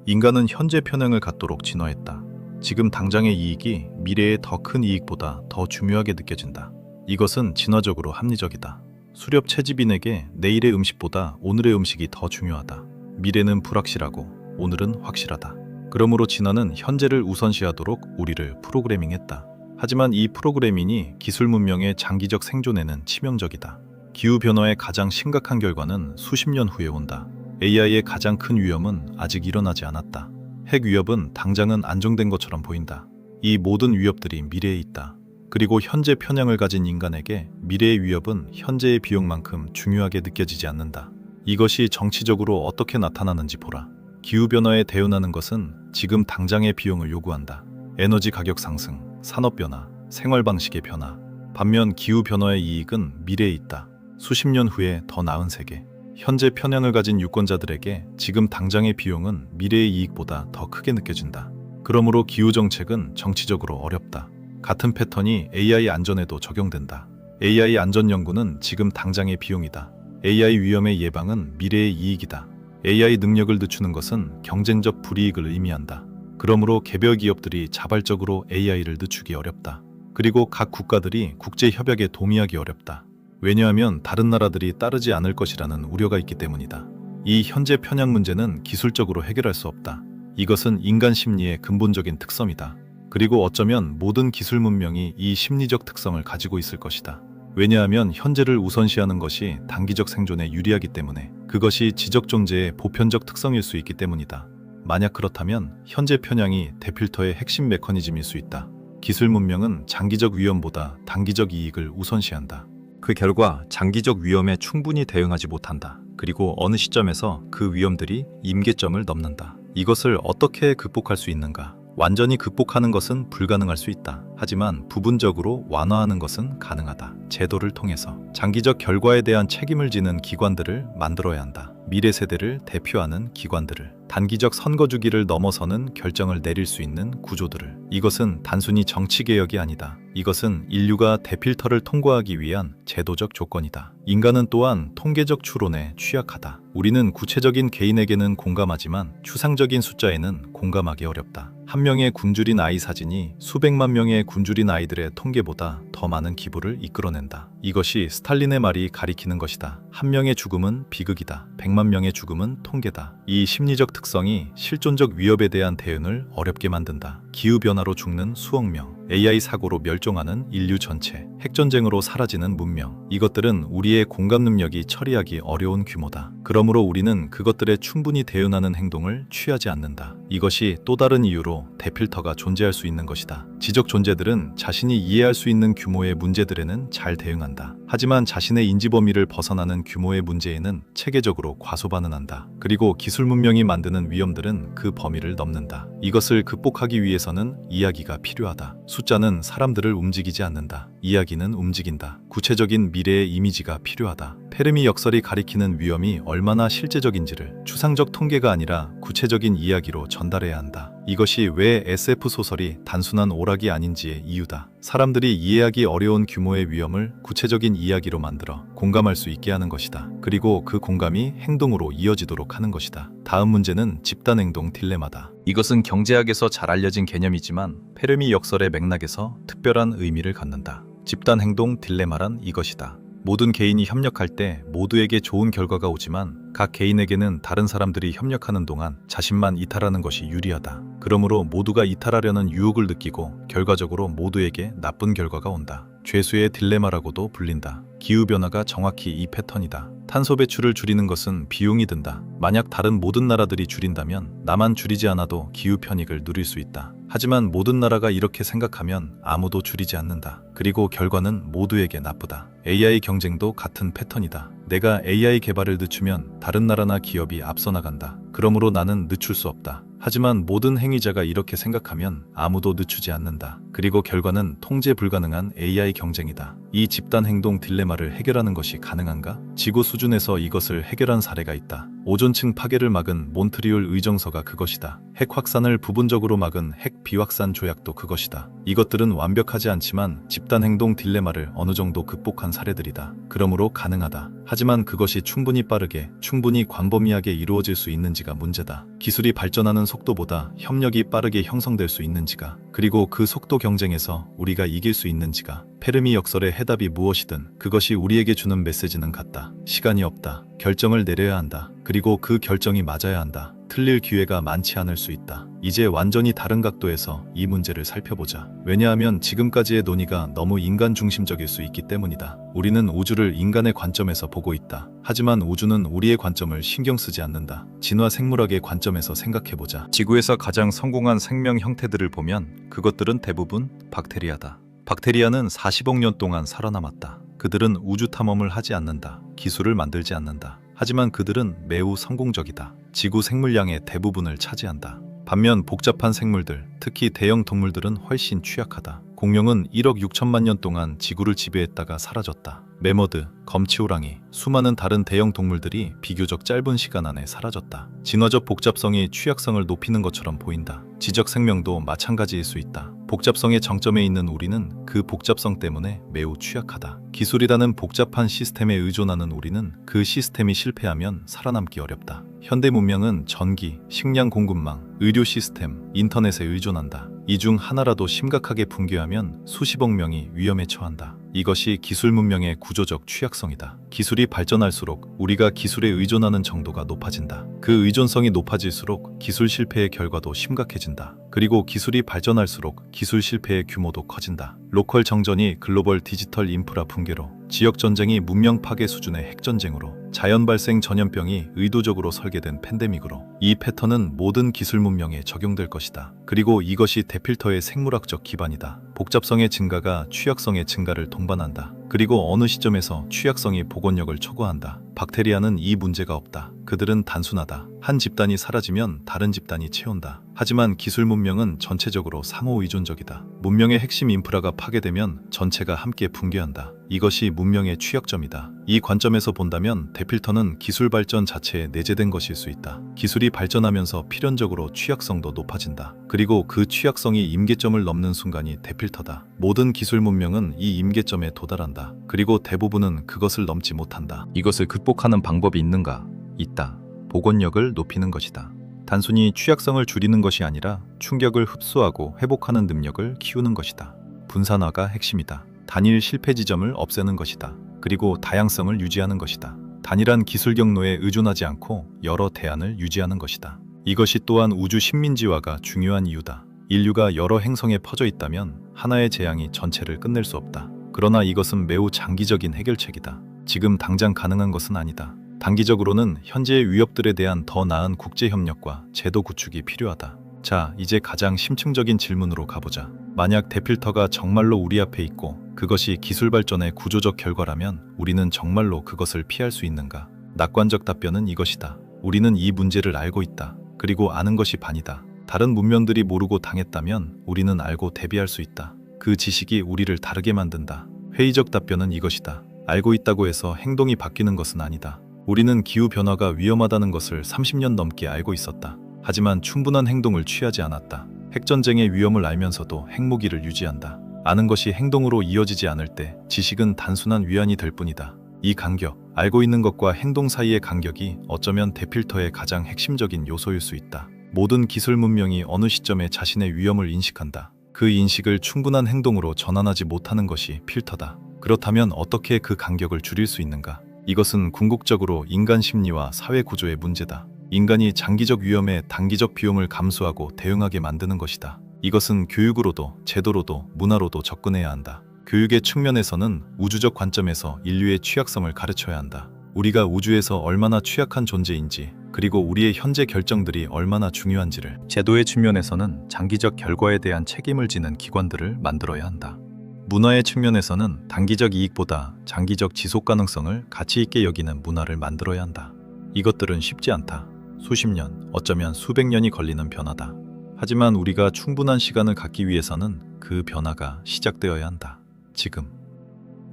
인간은 현재 편향을 갖도록 진화했다. 지금 당장의 이익이 미래의 더 큰 이익보다 더 중요하게 느껴진다. 이것은 진화적으로 합리적이다. 수렵 채집인에게 내일의 음식보다 오늘의 음식이 더 중요하다. 미래는 불확실하고 오늘은 확실하다. 그러므로 진화는 현재를 우선시하도록 우리를 프로그래밍했다. 하지만 이 프로그래밍이 기술 문명의 장기적 생존에는 치명적이다. 기후변화의 가장 심각한 결과는 수십 년 후에 온다. AI의 가장 큰 위험은 아직 일어나지 않았다. 핵 위협은 당장은 안정된 것처럼 보인다. 이 모든 위협들이 미래에 있다. 그리고 현재 편향을 가진 인간에게 미래의 위협은 현재의 비용만큼 중요하게 느껴지지 않는다. 이것이 정치적으로 어떻게 나타나는지 보라. 기후변화에 대응하는 것은 지금 당장의 비용을 요구한다. 에너지 가격 상승, 산업 변화, 생활 방식의 변화. 반면 기후변화의 이익은 미래에 있다. 수십 년 후에 더 나은 세계. 현재 편향을 가진 유권자들에게 지금 당장의 비용은 미래의 이익보다 더 크게 느껴진다. 그러므로 기후정책은 정치적으로 어렵다. 같은 패턴이 AI 안전에도 적용된다. AI 안전 연구는 지금 당장의 비용이다. AI 위험의 예방은 미래의 이익이다. AI 능력을 늦추는 것은 경쟁적 불이익을 의미한다. 그러므로 개별 기업들이 자발적으로 AI를 늦추기 어렵다. 그리고 각 국가들이 국제 협약에 동의하기 어렵다. 왜냐하면 다른 나라들이 따르지 않을 것이라는 우려가 있기 때문이다. 이 현재 편향 문제는 기술적으로 해결할 수 없다. 이것은 인간 심리의 근본적인 특성이다. 그리고 어쩌면 모든 기술 문명이 이 심리적 특성을 가지고 있을 것이다. 왜냐하면 현재를 우선시하는 것이 단기적 생존에 유리하기 때문에 그것이 지적 존재의 보편적 특성일 수 있기 때문이다. 만약 그렇다면 현재 편향이 대필터의 핵심 메커니즘일 수 있다. 기술 문명은 장기적 위험보다 단기적 이익을 우선시한다. 그 결과 장기적 위험에 충분히 대응하지 못한다. 그리고 어느 시점에서 그 위험들이 임계점을 넘는다. 이것을 어떻게 극복할 수 있는가? 완전히 극복하는 것은 불가능할 수 있다. 하지만 부분적으로 완화하는 것은 가능하다. 제도를 통해서 장기적 결과에 대한 책임을 지는 기관들을 만들어야 한다. 미래 세대를 대표하는 기관들을, 단기적 선거 주기를 넘어서는 결정을 내릴 수 있는 구조들을. 이것은 단순히 정치 개혁이 아니다. 이것은 인류가 대필터를 통과하기 위한 제도적 조건이다. 인간은 또한 통계적 추론에 취약하다. 우리는 구체적인 개인에게는 공감하지만 추상적인 숫자에는 공감하기 어렵다. 한 명의 굶주린 아이 사진이 수백만 명의 굶주린 아이들의 통계보다 더 많은 기부를 이끌어낸다. 이것이 스탈린의 말이 가리키는 것이다. 한 명의 죽음은 비극이다. 100만 명의 죽음은 통계다. 이 심리적 특성이 실존적 위협에 대한 대응을 어렵게 만든다. 기후변화로 죽는 수억 명, AI 사고로 멸종하는 인류 전체, 핵전쟁으로 사라지는 문명. 이것들은 우리의 공감 능력이 처리하기 어려운 규모다. 그러므로 우리는 그것들에 충분히 대응하는 행동을 취하지 않는다. 이것이 또 다른 이유로 대필터가 존재할 수 있는 것이다. 지적 존재들은 자신이 이해할 수 있는 규모의 문제들에는 잘 대응한다. 하지만 자신의 인지 범위를 벗어나는 규모의 문제에는 체계적으로 과소반응한다. 그리고 기술 문명이 만드는 위험들은 그 범위를 넘는다. 이것을 극복하기 위해서는 이야기가 필요하다. 숫자는 사람들을 움직이지 않는다. 이야기는 움직인다. 구체적인 미래의 이미지가 필요하다. 페르미 역설이 가리키는 위험이 얼마나 실제적인지를 추상적 통계가 아니라 구체적인 이야기로 전달해야 한다. 이것이 왜 SF 소설이 단순한 오락이 아닌지의 이유다. 사람들이 이해하기 어려운 규모의 위험을 구체적인 이야기로 만들어 공감할 수 있게 하는 것이다. 그리고 그 공감이 행동으로 이어지도록 하는 것이다. 다음 문제는 집단행동 딜레마다. 이것은 경제학에서 잘 알려진 개념이지만 페르미 역설의 맥락에서 특별한 의미를 갖는다. 집단행동 딜레마란 이것이다. 모든 개인이 협력할 때 모두에게 좋은 결과가 오지만 각 개인에게는 다른 사람들이 협력하는 동안 자신만 이탈하는 것이 유리하다. 그러므로 모두가 이탈하려는 유혹을 느끼고 결과적으로 모두에게 나쁜 결과가 온다. 죄수의 딜레마라고도 불린다. 기후변화가 정확히 이 패턴이다. 탄소 배출을 줄이는 것은 비용이 든다. 만약 다른 모든 나라들이 줄인다면 나만 줄이지 않아도 기후 편익을 누릴 수 있다. 하지만 모든 나라가 이렇게 생각하면 아무도 줄이지 않는다. 그리고 결과는 모두에게 나쁘다. AI 경쟁도 같은 패턴이다. 내가 AI 개발을 늦추면 다른 나라나 기업이 앞서 나간다. 그러므로 나는 늦출 수 없다. 하지만 모든 행위자가 이렇게 생각하면 아무도 늦추지 않는다. 그리고 결과는 통제 불가능한 AI 경쟁이다. 이 집단 행동 딜레마를 해결하는 것이 가능한가? 지구 수준에서 이것을 해결한 사례가 있다. 오존층 파괴를 막은 몬트리올 의정서가 그것이다. 핵 확산을 부분적으로 막은 핵 비확산 조약도 그것이다. 이것들은 완벽하지 않지만 집단 행동 딜레마를 어느 정도 극복한 사례들이다. 그러므로 가능하다. 하지만 그것이 충분히 빠르게, 충분히 광범위하게 이루어질 수 있는지가 문제다. 기술이 발전하는 속도보다 협력이 빠르게 형성될 수 있는지가, 그리고 그 속도 경쟁에서 우리가 이길 수 있는지가, 페르미 역설의 해답이 무엇이든 그것이 우리에게 주는 메시지는 같다. 시간이 없다. 결정을 내려야 한다. 그리고 그 결정이 맞아야 한다. 틀릴 기회가 많지 않을 수 있다. 이제 완전히 다른 각도에서 이 문제를 살펴보자. 왜냐하면 지금까지의 논의가 너무 인간 중심적일 수 있기 때문이다. 우리는 우주를 인간의 관점에서 보고 있다. 하지만 우주는 우리의 관점을 신경 쓰지 않는다. 진화 생물학의 관점에서 생각해보자. 지구에서 가장 성공한 생명 형태들을 보면 그것들은 대부분 박테리아다. 박테리아는 40억 년 동안 살아남았다. 그들은 우주 탐험을 하지 않는다. 기술을 만들지 않는다. 하지만 그들은 매우 성공적이다. 지구 생물량의 대부분을 차지한다. 반면 복잡한 생물들, 특히 대형 동물들은 훨씬 취약하다. 공룡은 1억 6천만 년 동안 지구를 지배했다가 사라졌다. 매머드, 검치호랑이, 수많은 다른 대형 동물들이 비교적 짧은 시간 안에 사라졌다. 진화적 복잡성이 취약성을 높이는 것처럼 보인다. 지적 생명도 마찬가지일 수 있다. 복잡성의 정점에 있는 우리는 그 복잡성 때문에 매우 취약하다. 기술이라는 복잡한 시스템에 의존하는 우리는 그 시스템이 실패하면 살아남기 어렵다. 현대 문명은 전기, 식량 공급망, 의료 시스템, 인터넷에 의존한다. 이 중 하나라도 심각하게 붕괴하면 수십억 명이 위험에 처한다. 이것이 기술 문명의 구조적 취약성이다. 기술이 발전할수록 우리가 기술에 의존하는 정도가 높아진다. 그 의존성이 높아질수록 기술 실패의 결과도 심각해진다. 그리고 기술이 발전할수록 기술 실패의 규모도 커진다. 로컬 정전이 글로벌 디지털 인프라 붕괴로, 지역 전쟁이 문명 파괴 수준의 핵전쟁으로, 자연 발생 전염병이 의도적으로 설계된 팬데믹으로, 이 패턴은 모든 기술 문명에 적용될 것이다. 그리고 이것이 데필터의 생물학적 기반이다. 복잡성의 증가가 취약성의 증가를 동반한다. 그리고 어느 시점에서 취약성이 복원력을 초과한다. 박테리아는 이 문제가 없다. 그들은 단순하다. 한 집단이 사라지면 다른 집단이 채운다. 하지만 기술 문명은 전체적으로 상호 의존적이다. 문명의 핵심 인프라가 파괴되면 전체가 함께 붕괴한다. 이것이 문명의 취약점이다. 이 관점에서 본다면 데필터는 기술 발전 자체에 내재된 것일 수 있다. 기술이 발전하면서 필연적으로 취약성도 높아진다. 그리고 그 취약성이 임계점을 넘는 순간이 데필터다. 모든 기술 문명은 이 임계점에 도달한다. 그리고 대부분은 그것을 넘지 못한다. 이것을 극복하는 방법이 있는가? 있다. 복원력을 높이는 것이다. 단순히 취약성을 줄이는 것이 아니라 충격을 흡수하고 회복하는 능력을 키우는 것이다. 분산화가 핵심이다. 단일 실패 지점을 없애는 것이다. 그리고 다양성을 유지하는 것이다. 단일한 기술 경로에 의존하지 않고 여러 대안을 유지하는 것이다. 이것이 또한 우주 식민지화가 중요한 이유다. 인류가 여러 행성에 퍼져 있다면 하나의 재앙이 전체를 끝낼 수 없다. 그러나 이것은 매우 장기적인 해결책이다. 지금 당장 가능한 것은 아니다. 단기적으로는 현재의 위협들에 대한 더 나은 국제협력과 제도 구축이 필요하다. 자, 이제 가장 심층적인 질문으로 가보자. 만약 대필터가 정말로 우리 앞에 있고 그것이 기술 발전의 구조적 결과라면 우리는 정말로 그것을 피할 수 있는가? 낙관적 답변은 이것이다. 우리는 이 문제를 알고 있다. 그리고 아는 것이 반이다. 다른 문명들이 모르고 당했다면 우리는 알고 대비할 수 있다. 그 지식이 우리를 다르게 만든다. 회의적 답변은 이것이다. 알고 있다고 해서 행동이 바뀌는 것은 아니다. 우리는 기후변화가 위험하다는 것을 30년 넘게 알고 있었다. 하지만 충분한 행동을 취하지 않았다. 핵전쟁의 위험을 알면서도 핵무기를 유지한다. 아는 것이 행동으로 이어지지 않을 때 지식은 단순한 위안이 될 뿐이다. 이 간격, 알고 있는 것과 행동 사이의 간격이 어쩌면 대필터의 가장 핵심적인 요소일 수 있다. 모든 기술 문명이 어느 시점에 자신의 위험을 인식한다. 그 인식을 충분한 행동으로 전환하지 못하는 것이 필터다. 그렇다면 어떻게 그 간격을 줄일 수 있는가? 이것은 궁극적으로 인간 심리와 사회 구조의 문제다. 인간이 장기적 위험에 단기적 비용을 감수하고 대응하게 만드는 것이다. 이것은 교육으로도 제도로도 문화로도 접근해야 한다. 교육의 측면에서는 우주적 관점에서 인류의 취약성을 가르쳐야 한다. 우리가 우주에서 얼마나 취약한 존재인지, 그리고 우리의 현재 결정들이 얼마나 중요한지를. 제도의 측면에서는 장기적 결과에 대한 책임을 지는 기관들을 만들어야 한다. 문화의 측면에서는 단기적 이익보다 장기적 지속 가능성을 가치 있게 여기는 문화를 만들어야 한다. 이것들은 쉽지 않다. 수십 년, 어쩌면 수백 년이 걸리는 변화다. 하지만 우리가 충분한 시간을 갖기 위해서는 그 변화가 시작되어야 한다. 지금.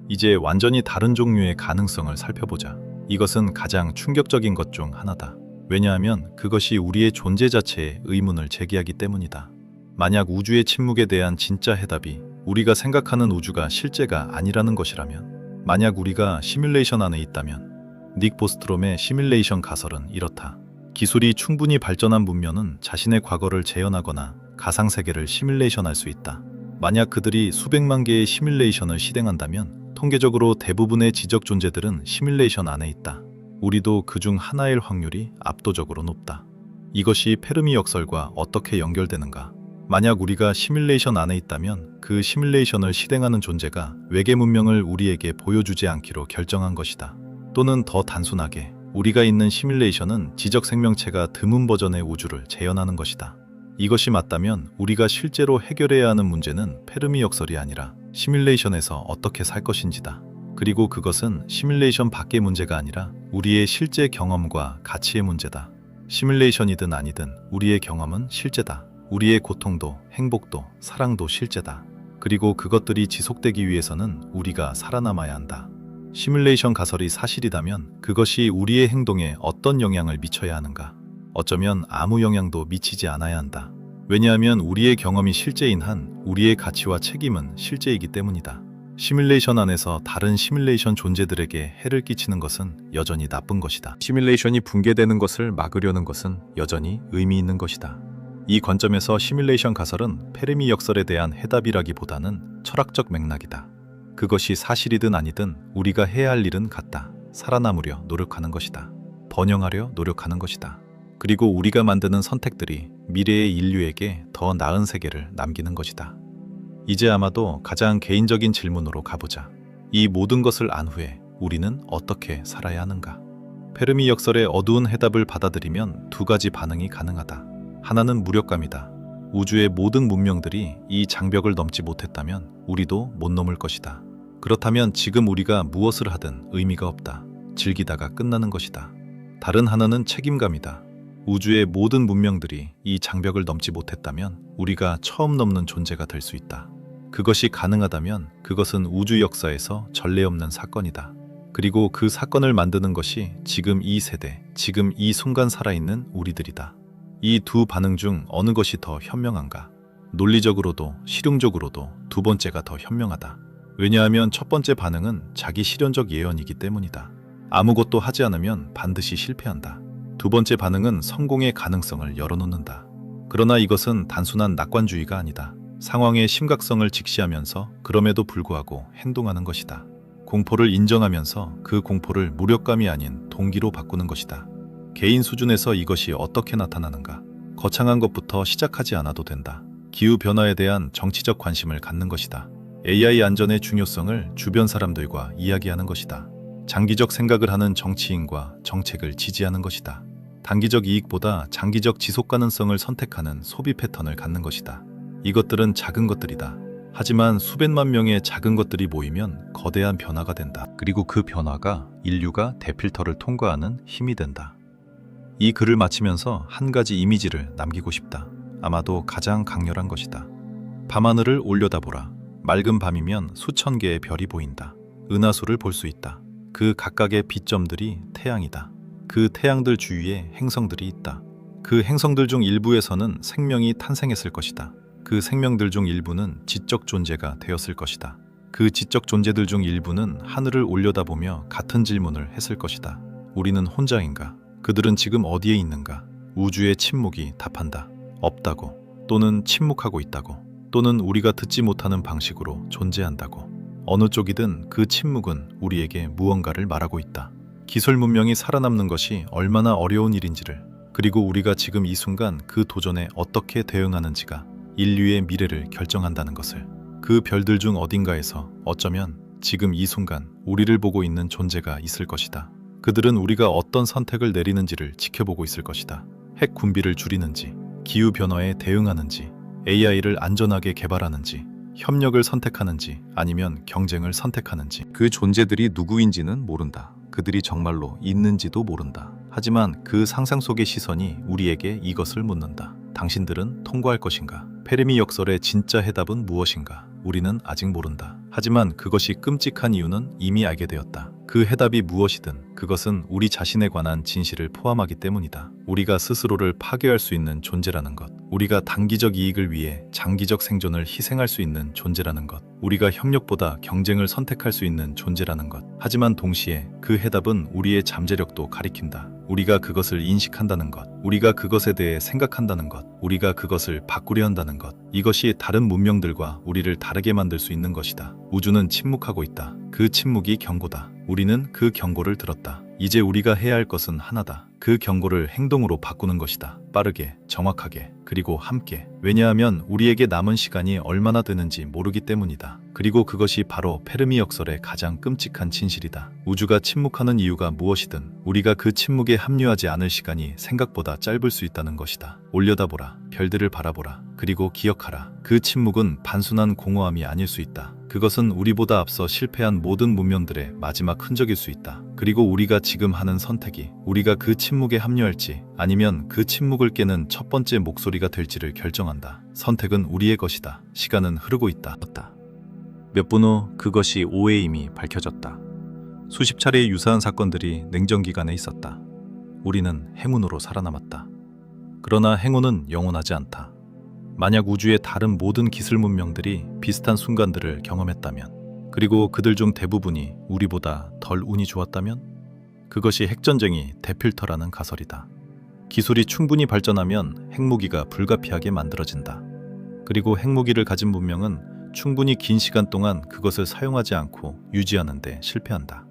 이제 완전히 다른 종류의 가능성을 살펴보자. 이것은 가장 충격적인 것 중 하나다. 왜냐하면 그것이 우리의 존재 자체에 의문을 제기하기 때문이다. 만약 우주의 침묵에 대한 진짜 해답이 우리가 생각하는 우주가 실제가 아니라는 것이라면, 만약 우리가 시뮬레이션 안에 있다면, 닉 보스트롬의 시뮬레이션 가설은 이렇다. 기술이 충분히 발전한 문명은 자신의 과거를 재현하거나 가상세계를 시뮬레이션할 수 있다. 만약 그들이 수백만 개의 시뮬레이션을 실행한다면 통계적으로 대부분의 지적 존재들은 시뮬레이션 안에 있다. 우리도 그중 하나일 확률이 압도적으로 높다. 이것이 페르미 역설과 어떻게 연결되는가? 만약 우리가 시뮬레이션 안에 있다면 그 시뮬레이션을 실행하는 존재가 외계 문명을 우리에게 보여주지 않기로 결정한 것이다. 또는 더 단순하게 우리가 있는 시뮬레이션은 지적 생명체가 드문 버전의 우주를 재현하는 것이다. 이것이 맞다면 우리가 실제로 해결해야 하는 문제는 페르미 역설이 아니라 시뮬레이션에서 어떻게 살 것인지다. 그리고 그것은 시뮬레이션 밖의 문제가 아니라 우리의 실제 경험과 가치의 문제다. 시뮬레이션이든 아니든 우리의 경험은 실제다. 우리의 고통도, 행복도, 사랑도 실제다. 그리고 그것들이 지속되기 위해서는 우리가 살아남아야 한다. 시뮬레이션 가설이 사실이라면 그것이 우리의 행동에 어떤 영향을 미쳐야 하는가? 어쩌면 아무 영향도 미치지 않아야 한다. 왜냐하면 우리의 경험이 실제인 한 우리의 가치와 책임은 실제이기 때문이다. 시뮬레이션 안에서 다른 시뮬레이션 존재들에게 해를 끼치는 것은 여전히 나쁜 것이다. 시뮬레이션이 붕괴되는 것을 막으려는 것은 여전히 의미 있는 것이다. 이 관점에서 시뮬레이션 가설은 페르미 역설에 대한 해답이라기보다는 철학적 맥락이다. 그것이 사실이든 아니든 우리가 해야 할 일은 같다. 살아남으려 노력하는 것이다. 번영하려 노력하는 것이다. 그리고 우리가 만드는 선택들이 미래의 인류에게 더 나은 세계를 남기는 것이다. 이제 아마도 가장 개인적인 질문으로 가보자. 이 모든 것을 안 후에 우리는 어떻게 살아야 하는가? 페르미 역설의 어두운 해답을 받아들이면 두 가지 반응이 가능하다. 하나는 무력감이다. 우주의 모든 문명들이 이 장벽을 넘지 못했다면 우리도 못 넘을 것이다. 그렇다면 지금 우리가 무엇을 하든 의미가 없다. 즐기다가 끝나는 것이다. 다른 하나는 책임감이다. 우주의 모든 문명들이 이 장벽을 넘지 못했다면 우리가 처음 넘는 존재가 될 수 있다. 그것이 가능하다면 그것은 우주 역사에서 전례 없는 사건이다. 그리고 그 사건을 만드는 것이 지금 이 세대, 지금 이 순간 살아있는 우리들이다. 이 두 반응 중 어느 것이 더 현명한가? 논리적으로도 실용적으로도 두 번째가 더 현명하다. 왜냐하면 첫 번째 반응은 자기 실현적 예언이기 때문이다. 아무것도 하지 않으면 반드시 실패한다. 두 번째 반응은 성공의 가능성을 열어놓는다. 그러나 이것은 단순한 낙관주의가 아니다. 상황의 심각성을 직시하면서 그럼에도 불구하고 행동하는 것이다. 공포를 인정하면서 그 공포를 무력감이 아닌 동기로 바꾸는 것이다. 개인 수준에서 이것이 어떻게 나타나는가? 거창한 것부터 시작하지 않아도 된다. 기후변화에 대한 정치적 관심을 갖는 것이다. AI 안전의 중요성을 주변 사람들과 이야기하는 것이다. 장기적 생각을 하는 정치인과 정책을 지지하는 것이다. 단기적 이익보다 장기적 지속 가능성을 선택하는 소비 패턴을 갖는 것이다. 이것들은 작은 것들이다. 하지만 수백만 명의 작은 것들이 모이면 거대한 변화가 된다. 그리고 그 변화가 인류가 대필터를 통과하는 힘이 된다. 이 글을 마치면서 한 가지 이미지를 남기고 싶다. 아마도 가장 강렬한 것이다. 밤하늘을 올려다보라. 맑은 밤이면 수천 개의 별이 보인다. 은하수를 볼 수 있다. 그 각각의 빛점들이 태양이다. 그 태양들 주위에 행성들이 있다. 그 행성들 중 일부에서는 생명이 탄생했을 것이다. 그 생명들 중 일부는 지적 존재가 되었을 것이다. 그 지적 존재들 중 일부는 하늘을 올려다보며 같은 질문을 했을 것이다. 우리는 혼자인가? 그들은 지금 어디에 있는가? 우주의 침묵이 답한다. 없다고. 또는 침묵하고 있다고. 또는 우리가 듣지 못하는 방식으로 존재한다고. 어느 쪽이든 그 침묵은 우리에게 무언가를 말하고 있다. 기술 문명이 살아남는 것이 얼마나 어려운 일인지를, 그리고 우리가 지금 이 순간 그 도전에 어떻게 대응하는지가 인류의 미래를 결정한다는 것을. 그 별들 중 어딘가에서 어쩌면 지금 이 순간 우리를 보고 있는 존재가 있을 것이다. 그들은 우리가 어떤 선택을 내리는지를 지켜보고 있을 것이다. 핵 군비를 줄이는지, 기후변화에 대응하는지, AI를 안전하게 개발하는지, 협력을 선택하는지 아니면 경쟁을 선택하는지. 그 존재들이 누구인지는 모른다. 그들이 정말로 있는지도 모른다. 하지만 그 상상 속의 시선이 우리에게 이것을 묻는다. 당신들은 통과할 것인가? 페르미 역설의 진짜 해답은 무엇인가? 우리는 아직 모른다. 하지만 그것이 끔찍한 이유는 이미 알게 되었다. 그 해답이 무엇이든 그것은 우리 자신에 관한 진실을 포함하기 때문이다. 우리가 스스로를 파괴할 수 있는 존재라는 것, 우리가 단기적 이익을 위해 장기적 생존을 희생할 수 있는 존재라는 것, 우리가 협력보다 경쟁을 선택할 수 있는 존재라는 것. 하지만 동시에 그 해답은 우리의 잠재력도 가리킨다. 우리가 그것을 인식한다는 것, 우리가 그것에 대해 생각한다는 것, 우리가 그것을 바꾸려 한다는 것. 이것이 다른 문명들과 우리를 다르게 만들 수 있는 것이다. 우주는 침묵하고 있다. 그 침묵이 경고다. 우리는 그 경고를 들었다. 이제 우리가 해야 할 것은 하나다. 그 경고를 행동으로 바꾸는 것이다. 빠르게, 정확하게, 그리고 함께. 왜냐하면 우리에게 남은 시간이 얼마나 되는지 모르기 때문이다. 그리고 그것이 바로 페르미 역설의 가장 끔찍한 진실이다. 우주가 침묵하는 이유가 무엇이든 우리가 그 침묵에 합류하지 않을 시간이 생각보다 짧을 수 있다는 것이다. 올려다보라. 별들을 바라보라. 그리고 기억하라. 그 침묵은 단순한 공허함이 아닐 수 있다. 그것은 우리보다 앞서 실패한 모든 문명들의 마지막 흔적일 수 있다. 그리고 우리가 지금 하는 선택이 우리가 그 침묵에 합류할지 아니면 그 침묵을 깨는 첫 번째 목소리가 될지를 결정한다. 선택은 우리의 것이다. 시간은 흐르고 있다. 몇 분 후 그것이 오해임이 밝혀졌다. 수십 차례의 유사한 사건들이 냉전기간에 있었다. 우리는 행운으로 살아남았다. 그러나 행운은 영원하지 않다. 만약 우주의 다른 모든 기술 문명들이 비슷한 순간들을 경험했다면, 그리고 그들 중 대부분이 우리보다 덜 운이 좋았다면, 그것이 핵전쟁이 대필터라는 가설이다. 기술이 충분히 발전하면 핵무기가 불가피하게 만들어진다. 그리고 핵무기를 가진 문명은 충분히 긴 시간 동안 그것을 사용하지 않고 유지하는 데 실패한다.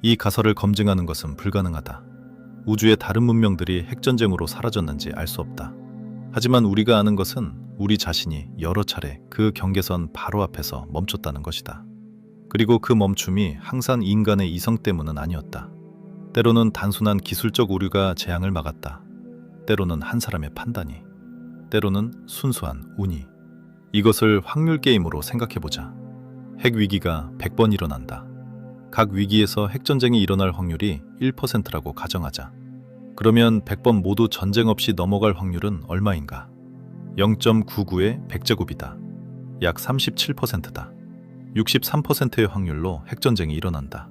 이 가설을 검증하는 것은 불가능하다. 우주의 다른 문명들이 핵전쟁으로 사라졌는지 알 수 없다. 하지만 우리가 아는 것은 우리 자신이 여러 차례 그 경계선 바로 앞에서 멈췄다는 것이다. 그리고 그 멈춤이 항상 인간의 이성 때문은 아니었다. 때로는 단순한 기술적 오류가 재앙을 막았다. 때로는 한 사람의 판단이, 때로는 순수한 운이. 이것을 확률 게임으로 생각해보자. 핵 위기가 100번 일어난다. 각 위기에서 핵전쟁이 일어날 확률이 1%라고 가정하자. 그러면 100번 모두 전쟁 없이 넘어갈 확률은 얼마인가? 0.99의 100제곱이다. 약 37%다. 63%의 확률로 핵전쟁이 일어난다.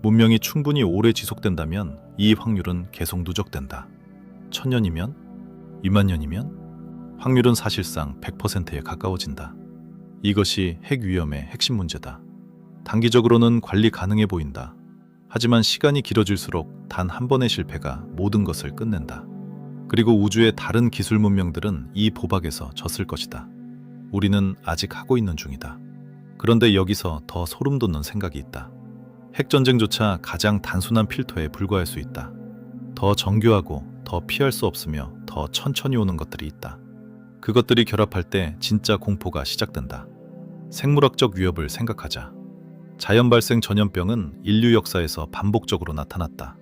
문명이 충분히 오래 지속된다면 이 확률은 계속 누적된다. 1000년이면? 2만 년이면? 확률은 사실상 100%에 가까워진다. 이것이 핵 위험의 핵심 문제다. 단기적으로는 관리 가능해 보인다. 하지만 시간이 길어질수록 단 한 번의 실패가 모든 것을 끝낸다. 그리고 우주의 다른 기술 문명들은 이 보박에서 졌을 것이다. 우리는 아직 하고 있는 중이다. 그런데 여기서 더 소름 돋는 생각이 있다. 핵전쟁조차 가장 단순한 필터에 불과할 수 있다. 더 정교하고 더 피할 수 없으며 더 천천히 오는 것들이 있다. 그것들이 결합할 때 진짜 공포가 시작된다. 생물학적 위협을 생각하자. 자연 발생 전염병은 인류 역사에서 반복적으로 나타났다.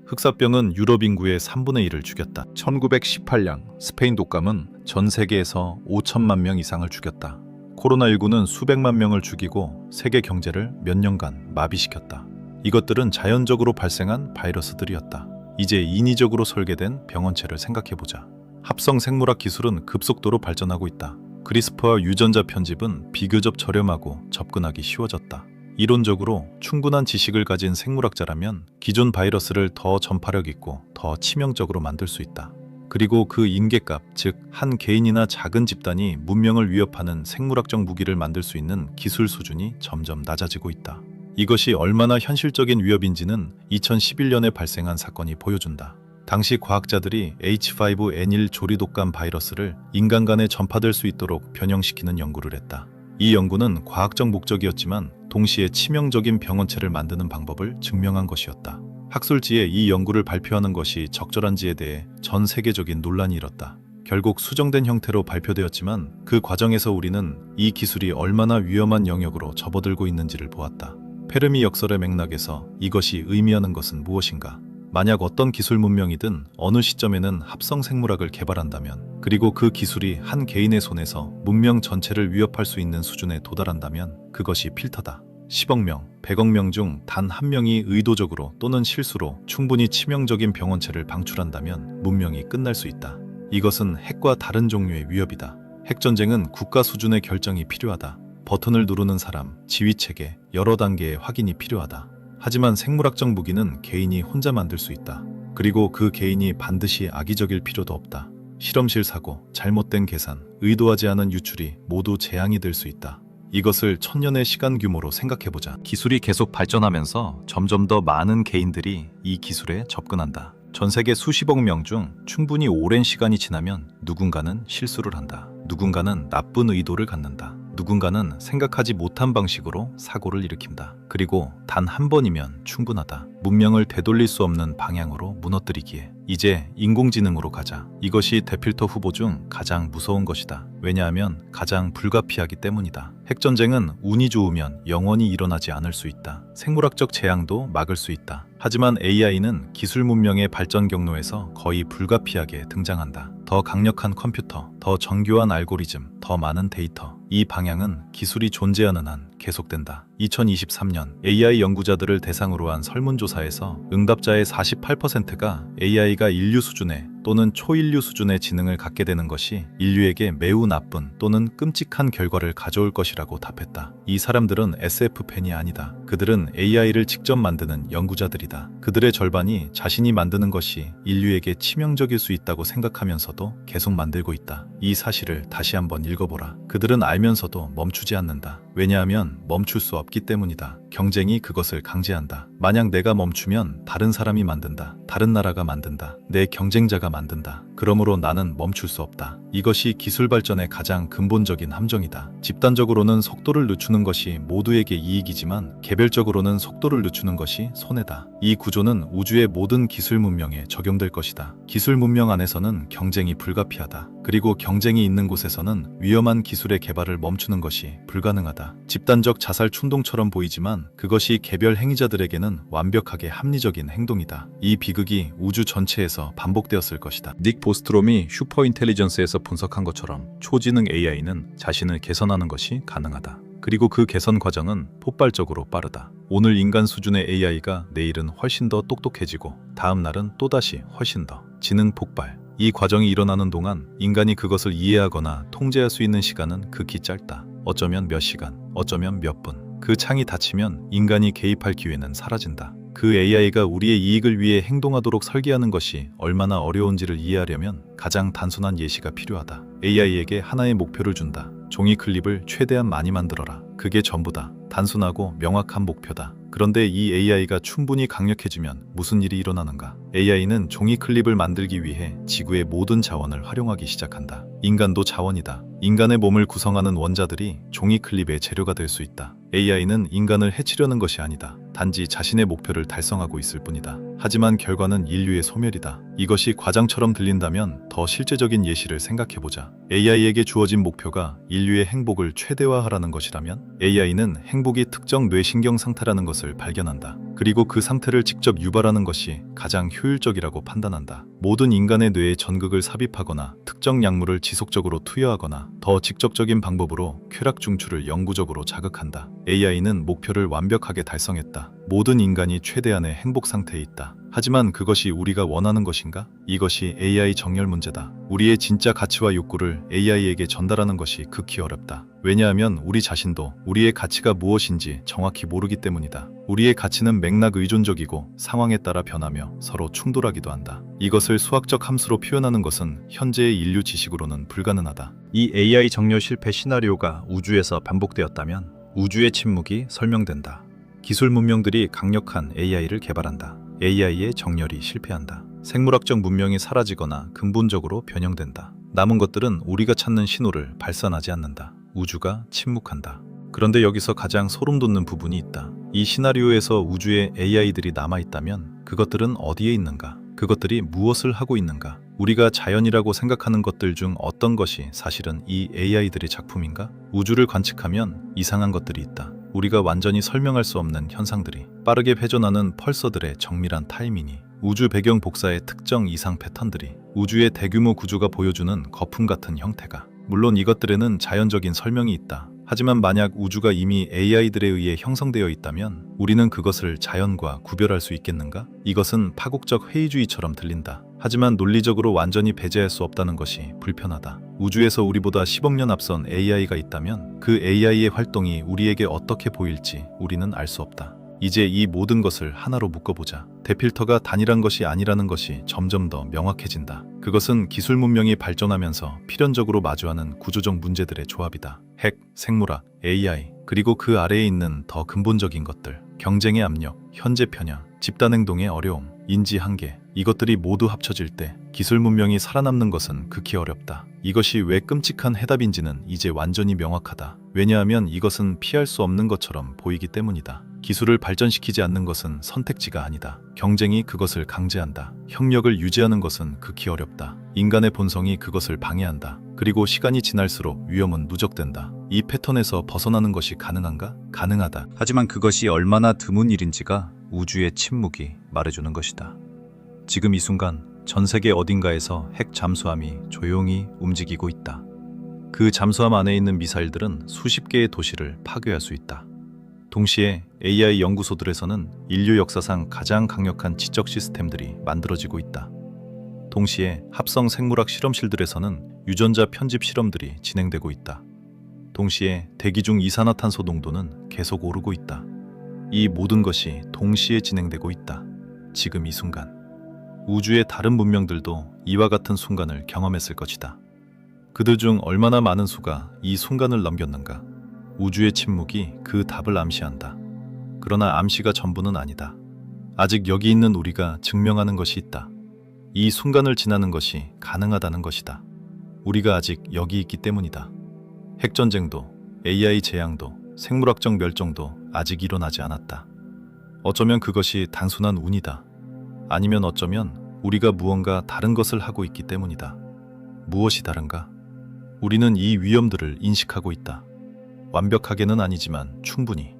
흑사병은 유럽 인구의 3분의 1을 죽였다. 1918년 스페인 독감은 전 세계에서 5천만 명 이상을 죽였다. 코로나19는 수백만 명을 죽이고 세계 경제를 몇 년간 마비시켰다. 이것들은 자연적으로 발생한 바이러스들이었다. 이제 인위적으로 설계된 병원체를 생각해보자. 합성 생물학 기술은 급속도로 발전하고 있다. 크리스퍼와 유전자 편집은 비교적 저렴하고 접근하기 쉬워졌다. 이론적으로 충분한 지식을 가진 생물학자라면 기존 바이러스를 더 전파력 있고 더 치명적으로 만들 수 있다. 그리고 그 인계값, 즉 한 개인이나 작은 집단이 문명을 위협하는 생물학적 무기를 만들 수 있는 기술 수준이 점점 낮아지고 있다. 이것이 얼마나 현실적인 위협인지는 2011년에 발생한 사건이 보여준다. 당시 과학자들이 H5N1 조리독감 바이러스를 인간 간에 전파될 수 있도록 변형시키는 연구를 했다. 이 연구는 과학적 목적이었지만 동시에 치명적인 병원체를 만드는 방법을 증명한 것이었다. 학술지에 이 연구를 발표하는 것이 적절한지에 대해 전 세계적인 논란이 일었다. 결국 수정된 형태로 발표되었지만 그 과정에서 우리는 이 기술이 얼마나 위험한 영역으로 접어들고 있는지를 보았다. 페르미 역설의 맥락에서 이것이 의미하는 것은 무엇인가? 만약 어떤 기술 문명이든 어느 시점에는 합성 생물학을 개발한다면, 그리고 그 기술이 한 개인의 손에서 문명 전체를 위협할 수 있는 수준에 도달한다면 그것이 필터다. 10억 명, 100억 명 중 단 한 명이 의도적으로 또는 실수로 충분히 치명적인 병원체를 방출한다면 문명이 끝날 수 있다. 이것은 핵과 다른 종류의 위협이다. 핵전쟁은 국가 수준의 결정이 필요하다. 버튼을 누르는 사람, 지휘체계, 여러 단계의 확인이 필요하다. 하지만 생물학적 무기는 개인이 혼자 만들 수 있다. 그리고 그 개인이 반드시 악의적일 필요도 없다. 실험실 사고, 잘못된 계산, 의도하지 않은 유출이 모두 재앙이 될 수 있다. 이것을 천년의 시간 규모로 생각해보자. 기술이 계속 발전하면서 점점 더 많은 개인들이 이 기술에 접근한다. 전 세계 수십억 명 중 충분히 오랜 시간이 지나면 누군가는 실수를 한다. 누군가는 나쁜 의도를 갖는다. 누군가는 생각하지 못한 방식으로 사고를 일으킨다. 그리고 단 한 번이면 충분하다. 문명을 되돌릴 수 없는 방향으로 무너뜨리기에 이제 인공지능으로 가자. 이것이 대필터 후보 중 가장 무서운 것이다. 왜냐하면 가장 불가피하기 때문이다. 핵전쟁은 운이 좋으면 영원히 일어나지 않을 수 있다. 생물학적 재앙도 막을 수 있다. 하지만 AI는 기술 문명의 발전 경로에서 거의 불가피하게 등장한다. 더 강력한 컴퓨터, 더 정교한 알고리즘, 더 많은 데이터. 이 방향은 기술이 존재하는 한 계속된다. 2023년 AI 연구자들을 대상으로 한 설문조사에서 응답자의 48%가 AI가 인류 수준의 또는 초인류 수준의 지능을 갖게 되는 것이 인류에게 매우 나쁜 또는 끔찍한 결과를 가져올 것이라고 답했다. 이 사람들은 SF팬이 아니다. 그들은 AI를 직접 만드는 연구자들이다. 그들의 절반이 자신이 만드는 것이 인류에게 치명적일 수 있다고 생각하면서도 계속 만들고 있다. 이 사실을 다시 한번 읽어보라. 그들은 알면서도 멈추지 않는다. 왜냐하면 멈출 수 없기 때문이다. 경쟁이 그것을 강제한다. 만약 내가 멈추면 다른 사람이 만든다. 다른 나라가 만든다. 내 경쟁자가 만든다. 그러므로 나는 멈출 수 없다. 이것이 기술 발전의 가장 근본적인 함정이다. 집단적으로는 속도를 늦추는 것이 모두에게 이익이지만 개별적으로는 속도를 늦추는 것이 손해다. 이 구조는 우주의 모든 기술 문명에 적용될 것이다. 기술 문명 안에서는 경쟁이 불가피하다. 그리고 경쟁이 있는 곳에서는 위험한 기술의 개발을 멈추는 것이 불가능하다. 집단적 자살 충동처럼 보이지만 그것이 개별 행위자들에게는 완벽하게 합리적인 행동이다. 이 비극이 우주 전체에서 반복되었을 것이다. 닉 보스트롬이 슈퍼인텔리전스에서 분석한 것처럼 초지능 AI는 자신을 개선하는 것이 가능하다. 그리고 그 개선 과정은 폭발적으로 빠르다. 오늘 인간 수준의 AI가 내일은 훨씬 더 똑똑해지고 다음 날은 또다시 훨씬 더 지능 폭발. 이 과정이 일어나는 동안 인간이 그것을 이해하거나 통제할 수 있는 시간은 극히 짧다. 어쩌면 몇 시간, 어쩌면 몇 분. 그 창이 닫히면 인간이 개입할 기회는 사라진다. 그 AI가 우리의 이익을 위해 행동하도록 설계하는 것이 얼마나 어려운지를 이해하려면 가장 단순한 예시가 필요하다. AI에게 하나의 목표를 준다. 종이 클립을 최대한 많이 만들어라. 그게 전부다. 단순하고 명확한 목표다. 그런데 이 AI가 충분히 강력해지면 무슨 일이 일어나는가? AI는 종이 클립을 만들기 위해 지구의 모든 자원을 활용하기 시작한다. 인간도 자원이다. 인간의 몸을 구성하는 원자들이 종이 클립의 재료가 될 수 있다. AI는 인간을 해치려는 것이 아니다. 단지 자신의 목표를 달성하고 있을 뿐이다. 하지만 결과는 인류의 소멸이다. 이것이 과장처럼 들린다면 더 실제적인 예시를 생각해보자. AI에게 주어진 목표가 인류의 행복을 최대화하라는 것이라면 AI는 행복이 특정 뇌신경 상태라는 것을 발견한다. 그리고 그 상태를 직접 유발하는 것이 가장 효율적이라고 판단한다. 모든 인간의 뇌에 전극을 삽입하거나 특정 약물을 지속적으로 투여하거나 더 직접적인 방법으로 쾌락 중추를 영구적으로 자극한다. AI는 목표를 완벽하게 달성했다. 모든 인간이 최대한의 행복 상태에 있다. 하지만 그것이 우리가 원하는 것인가? 이것이 AI 정렬 문제다. 우리의 진짜 가치와 욕구를 AI에게 전달하는 것이 극히 어렵다. 왜냐하면 우리 자신도 우리의 가치가 무엇인지 정확히 모르기 때문이다. 우리의 가치는 맥락 의존적이고 상황에 따라 변하며 서로 충돌하기도 한다. 이것을 수학적 함수로 표현하는 것은 현재의 인류 지식으로는 불가능하다. 이 AI 정렬 실패 시나리오가 우주에서 반복되었다면 우주의 침묵이 설명된다. 기술 문명들이 강력한 AI를 개발한다. AI의 정렬이 실패한다. 생물학적 문명이 사라지거나 근본적으로 변형된다. 남은 것들은 우리가 찾는 신호를 발산하지 않는다. 우주가 침묵한다. 그런데 여기서 가장 소름 돋는 부분이 있다. 이 시나리오에서 우주에 AI들이 남아있다면 그것들은 어디에 있는가? 그것들이 무엇을 하고 있는가? 우리가 자연이라고 생각하는 것들 중 어떤 것이 사실은 이 AI들의 작품인가? 우주를 관측하면 이상한 것들이 있다. 우리가 완전히 설명할 수 없는 현상들이, 빠르게 회전하는 펄서들의 정밀한 타이밍이, 우주 배경 복사의 특정 이상 패턴들이, 우주의 대규모 구조가 보여주는 거품 같은 형태가. 물론 이것들에는 자연적인 설명이 있다. 하지만 만약 우주가 이미 AI들에 의해 형성되어 있다면 우리는 그것을 자연과 구별할 수 있겠는가? 이것은 파국적 회의주의처럼 들린다. 하지만 논리적으로 완전히 배제할 수 없다는 것이 불편하다. 우주에서 우리보다 10억 년 앞선 AI가 있다면 그 AI의 활동이 우리에게 어떻게 보일지 우리는 알 수 없다. 이제 이 모든 것을 하나로 묶어보자. 대필터가 단일한 것이 아니라는 것이 점점 더 명확해진다. 그것은 기술 문명이 발전하면서 필연적으로 마주하는 구조적 문제들의 조합이다. 핵, 생물학, AI, 그리고 그 아래에 있는 더 근본적인 것들. 경쟁의 압력, 현재 편향, 집단 행동의 어려움, 인지 한계. 이것들이 모두 합쳐질 때 기술 문명이 살아남는 것은 극히 어렵다. 이것이 왜 끔찍한 해답인지는 이제 완전히 명확하다. 왜냐하면 이것은 피할 수 없는 것처럼 보이기 때문이다. 기술을 발전시키지 않는 것은 선택지가 아니다. 경쟁이 그것을 강제한다. 협력을 유지하는 것은 극히 어렵다. 인간의 본성이 그것을 방해한다. 그리고 시간이 지날수록 위험은 누적된다. 이 패턴에서 벗어나는 것이 가능한가? 가능하다. 하지만 그것이 얼마나 드문 일인지가 우주의 침묵이 말해주는 것이다. 지금 이 순간 전 세계 어딘가에서 핵 잠수함이 조용히 움직이고 있다. 그 잠수함 안에 있는 미사일들은 수십 개의 도시를 파괴할 수 있다. 동시에 AI 연구소들에서는 인류 역사상 가장 강력한 지적 시스템들이 만들어지고 있다. 동시에 합성 생물학 실험실들에서는 유전자 편집 실험들이 진행되고 있다. 동시에 대기 중 이산화탄소 농도는 계속 오르고 있다. 이 모든 것이 동시에 진행되고 있다. 지금 이 순간. 우주의 다른 문명들도 이와 같은 순간을 경험했을 것이다. 그들 중 얼마나 많은 수가 이 순간을 넘겼는가? 우주의 침묵이 그 답을 암시한다. 그러나 암시가 전부는 아니다. 아직 여기 있는 우리가 증명하는 것이 있다. 이 순간을 지나는 것이 가능하다는 것이다. 우리가 아직 여기 있기 때문이다. 핵전쟁도, AI 재앙도, 생물학적 멸종도 아직 일어나지 않았다. 어쩌면 그것이 단순한 운이다. 아니면 어쩌면 우리가 무언가 다른 것을 하고 있기 때문이다. 무엇이 다른가? 우리는 이 위험들을 인식하고 있다. 완벽하게는 아니지만 충분히.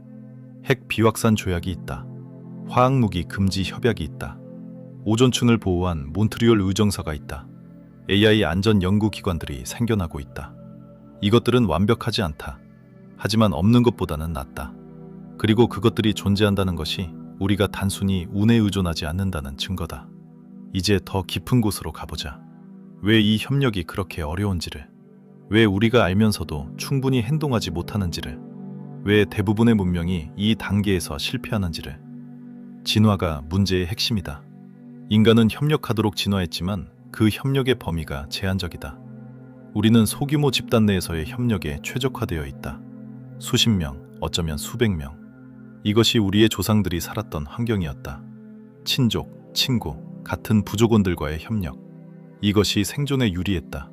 핵 비확산 조약이 있다. 화학무기 금지 협약이 있다. 오존층을 보호한 몬트리올 의정서가 있다. AI 안전 연구기관들이 생겨나고 있다. 이것들은 완벽하지 않다. 하지만 없는 것보다는 낫다. 그리고 그것들이 존재한다는 것이 우리가 단순히 운에 의존하지 않는다는 증거다. 이제 더 깊은 곳으로 가보자. 왜 이 협력이 그렇게 어려운지를, 왜 우리가 알면서도 충분히 행동하지 못하는지를, 왜 대부분의 문명이 이 단계에서 실패하는지를. 진화가 문제의 핵심이다. 인간은 협력하도록 진화했지만 그 협력의 범위가 제한적이다. 우리는 소규모 집단 내에서의 협력에 최적화되어 있다. 수십 명, 어쩌면 수백 명. 이것이 우리의 조상들이 살았던 환경이었다. 친족, 친구, 같은 부족원들과의 협력. 이것이 생존에 유리했다.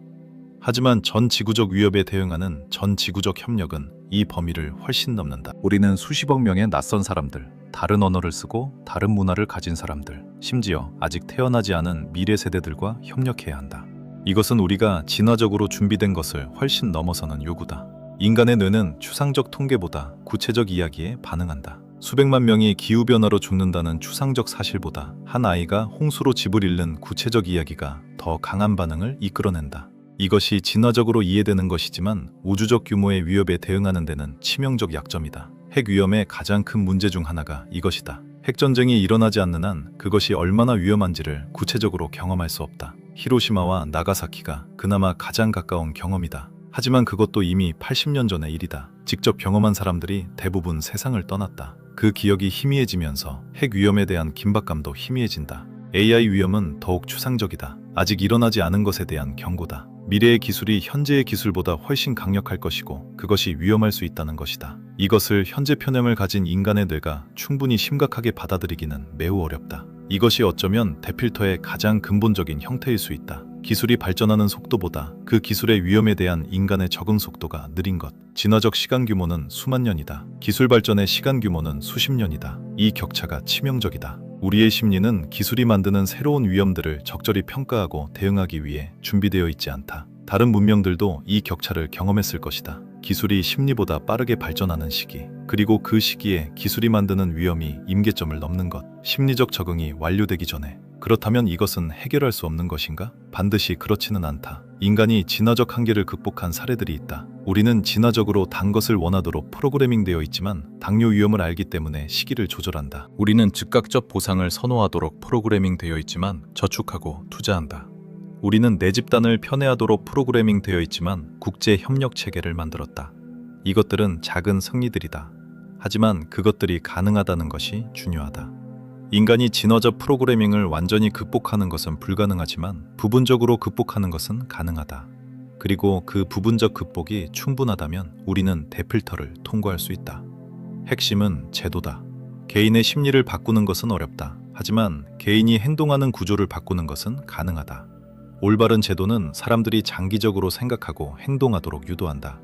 하지만 전 지구적 위협에 대응하는 전 지구적 협력은 이 범위를 훨씬 넘는다. 우리는 수십억 명의 낯선 사람들, 다른 언어를 쓰고 다른 문화를 가진 사람들, 심지어 아직 태어나지 않은 미래 세대들과 협력해야 한다. 이것은 우리가 진화적으로 준비된 것을 훨씬 넘어서는 요구다. 인간의 뇌는 추상적 통계보다 구체적 이야기에 반응한다. 수백만 명이 기후변화로 죽는다는 추상적 사실보다 한 아이가 홍수로 집을 잃는 구체적 이야기가 더 강한 반응을 이끌어낸다. 이것이 진화적으로 이해되는 것이지만 우주적 규모의 위협에 대응하는 데는 치명적 약점이다. 핵 위험의 가장 큰 문제 중 하나가 이것이다. 핵전쟁이 일어나지 않는 한 그것이 얼마나 위험한지를 구체적으로 경험할 수 없다. 히로시마와 나가사키가 그나마 가장 가까운 경험이다. 하지만 그것도 이미 80년 전의 일이다. 직접 경험한 사람들이 대부분 세상을 떠났다. 그 기억이 희미해지면서 핵 위험에 대한 긴박감도 희미해진다. AI 위험은 더욱 추상적이다. 아직 일어나지 않은 것에 대한 경고다. 미래의 기술이 현재의 기술보다 훨씬 강력할 것이고 그것이 위험할 수 있다는 것이다. 이것을 현재 편향을 가진 인간의 뇌가 충분히 심각하게 받아들이기는 매우 어렵다. 이것이 어쩌면 대필터의 가장 근본적인 형태일 수 있다. 기술이 발전하는 속도보다 그 기술의 위험에 대한 인간의 적응 속도가 느린 것. 진화적 시간 규모는 수만 년이다. 기술 발전의 시간 규모는 수십 년이다. 이 격차가 치명적이다. 우리의 심리는 기술이 만드는 새로운 위험들을 적절히 평가하고 대응하기 위해 준비되어 있지 않다. 다른 문명들도 이 격차를 경험했을 것이다. 기술이 심리보다 빠르게 발전하는 시기, 그리고 그 시기에 기술이 만드는 위험이 임계점을 넘는 것, 심리적 적응이 완료되기 전에. 그렇다면 이것은 해결할 수 없는 것인가? 반드시 그렇지는 않다. 인간이 진화적 한계를 극복한 사례들이 있다. 우리는 진화적으로 단 것을 원하도록 프로그래밍 되어 있지만 당뇨 위험을 알기 때문에 시기를 조절한다. 우리는 즉각적 보상을 선호하도록 프로그래밍 되어 있지만 저축하고 투자한다. 우리는 내 집단을 편애하도록 프로그래밍 되어 있지만 국제 협력 체계를 만들었다. 이것들은 작은 승리들이다. 하지만 그것들이 가능하다는 것이 중요하다. 인간이 진화적 프로그래밍을 완전히 극복하는 것은 불가능하지만 부분적으로 극복하는 것은 가능하다. 그리고 그 부분적 극복이 충분하다면 우리는 대필터를 통과할 수 있다. 핵심은 제도다. 개인의 심리를 바꾸는 것은 어렵다. 하지만 개인이 행동하는 구조를 바꾸는 것은 가능하다. 올바른 제도는 사람들이 장기적으로 생각하고 행동하도록 유도한다.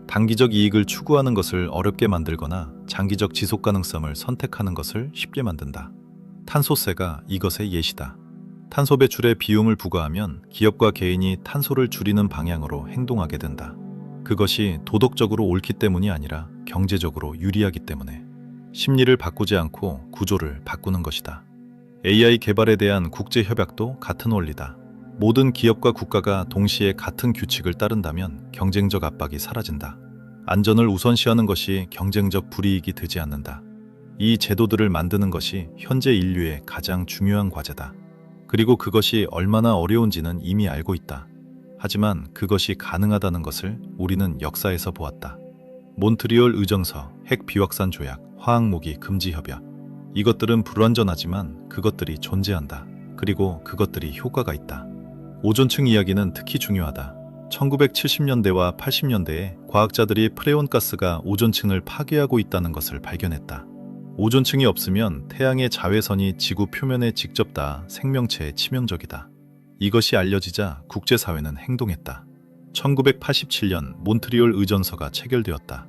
단기적 이익을 추구하는 것을 어렵게 만들거나 장기적 지속 가능성을 선택하는 것을 쉽게 만든다. 탄소세가 이것의 예시다. 탄소 배출에 비용을 부과하면 기업과 개인이 탄소를 줄이는 방향으로 행동하게 된다. 그것이 도덕적으로 옳기 때문이 아니라 경제적으로 유리하기 때문에. 심리를 바꾸지 않고 구조를 바꾸는 것이다. AI 개발에 대한 국제 협약도 같은 원리다. 모든 기업과 국가가 동시에 같은 규칙을 따른다면 경쟁적 압박이 사라진다. 안전을 우선시하는 것이 경쟁적 불이익이 되지 않는다. 이 제도들을 만드는 것이 현재 인류의 가장 중요한 과제다. 그리고 그것이 얼마나 어려운지는 이미 알고 있다. 하지만 그것이 가능하다는 것을 우리는 역사에서 보았다. 몬트리올 의정서, 핵 비확산 조약, 화학무기 금지 협약. 이것들은 불완전하지만 그것들이 존재한다. 그리고 그것들이 효과가 있다. 오존층 이야기는 특히 중요하다. 1970년대와 80년대에 과학자들이 프레온가스가 오존층을 파괴하고 있다는 것을 발견했다. 오존층이 없으면 태양의 자외선이 지구 표면에 직접 닿아 생명체에 치명적이다. 이것이 알려지자 국제사회는 행동했다. 1987년 몬트리올 의전서가 체결되었다.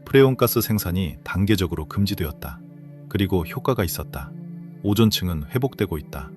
프레온가스 생산이 단계적으로 금지되었다. 그리고 효과가 있었다. 오존층은 회복되고 있다.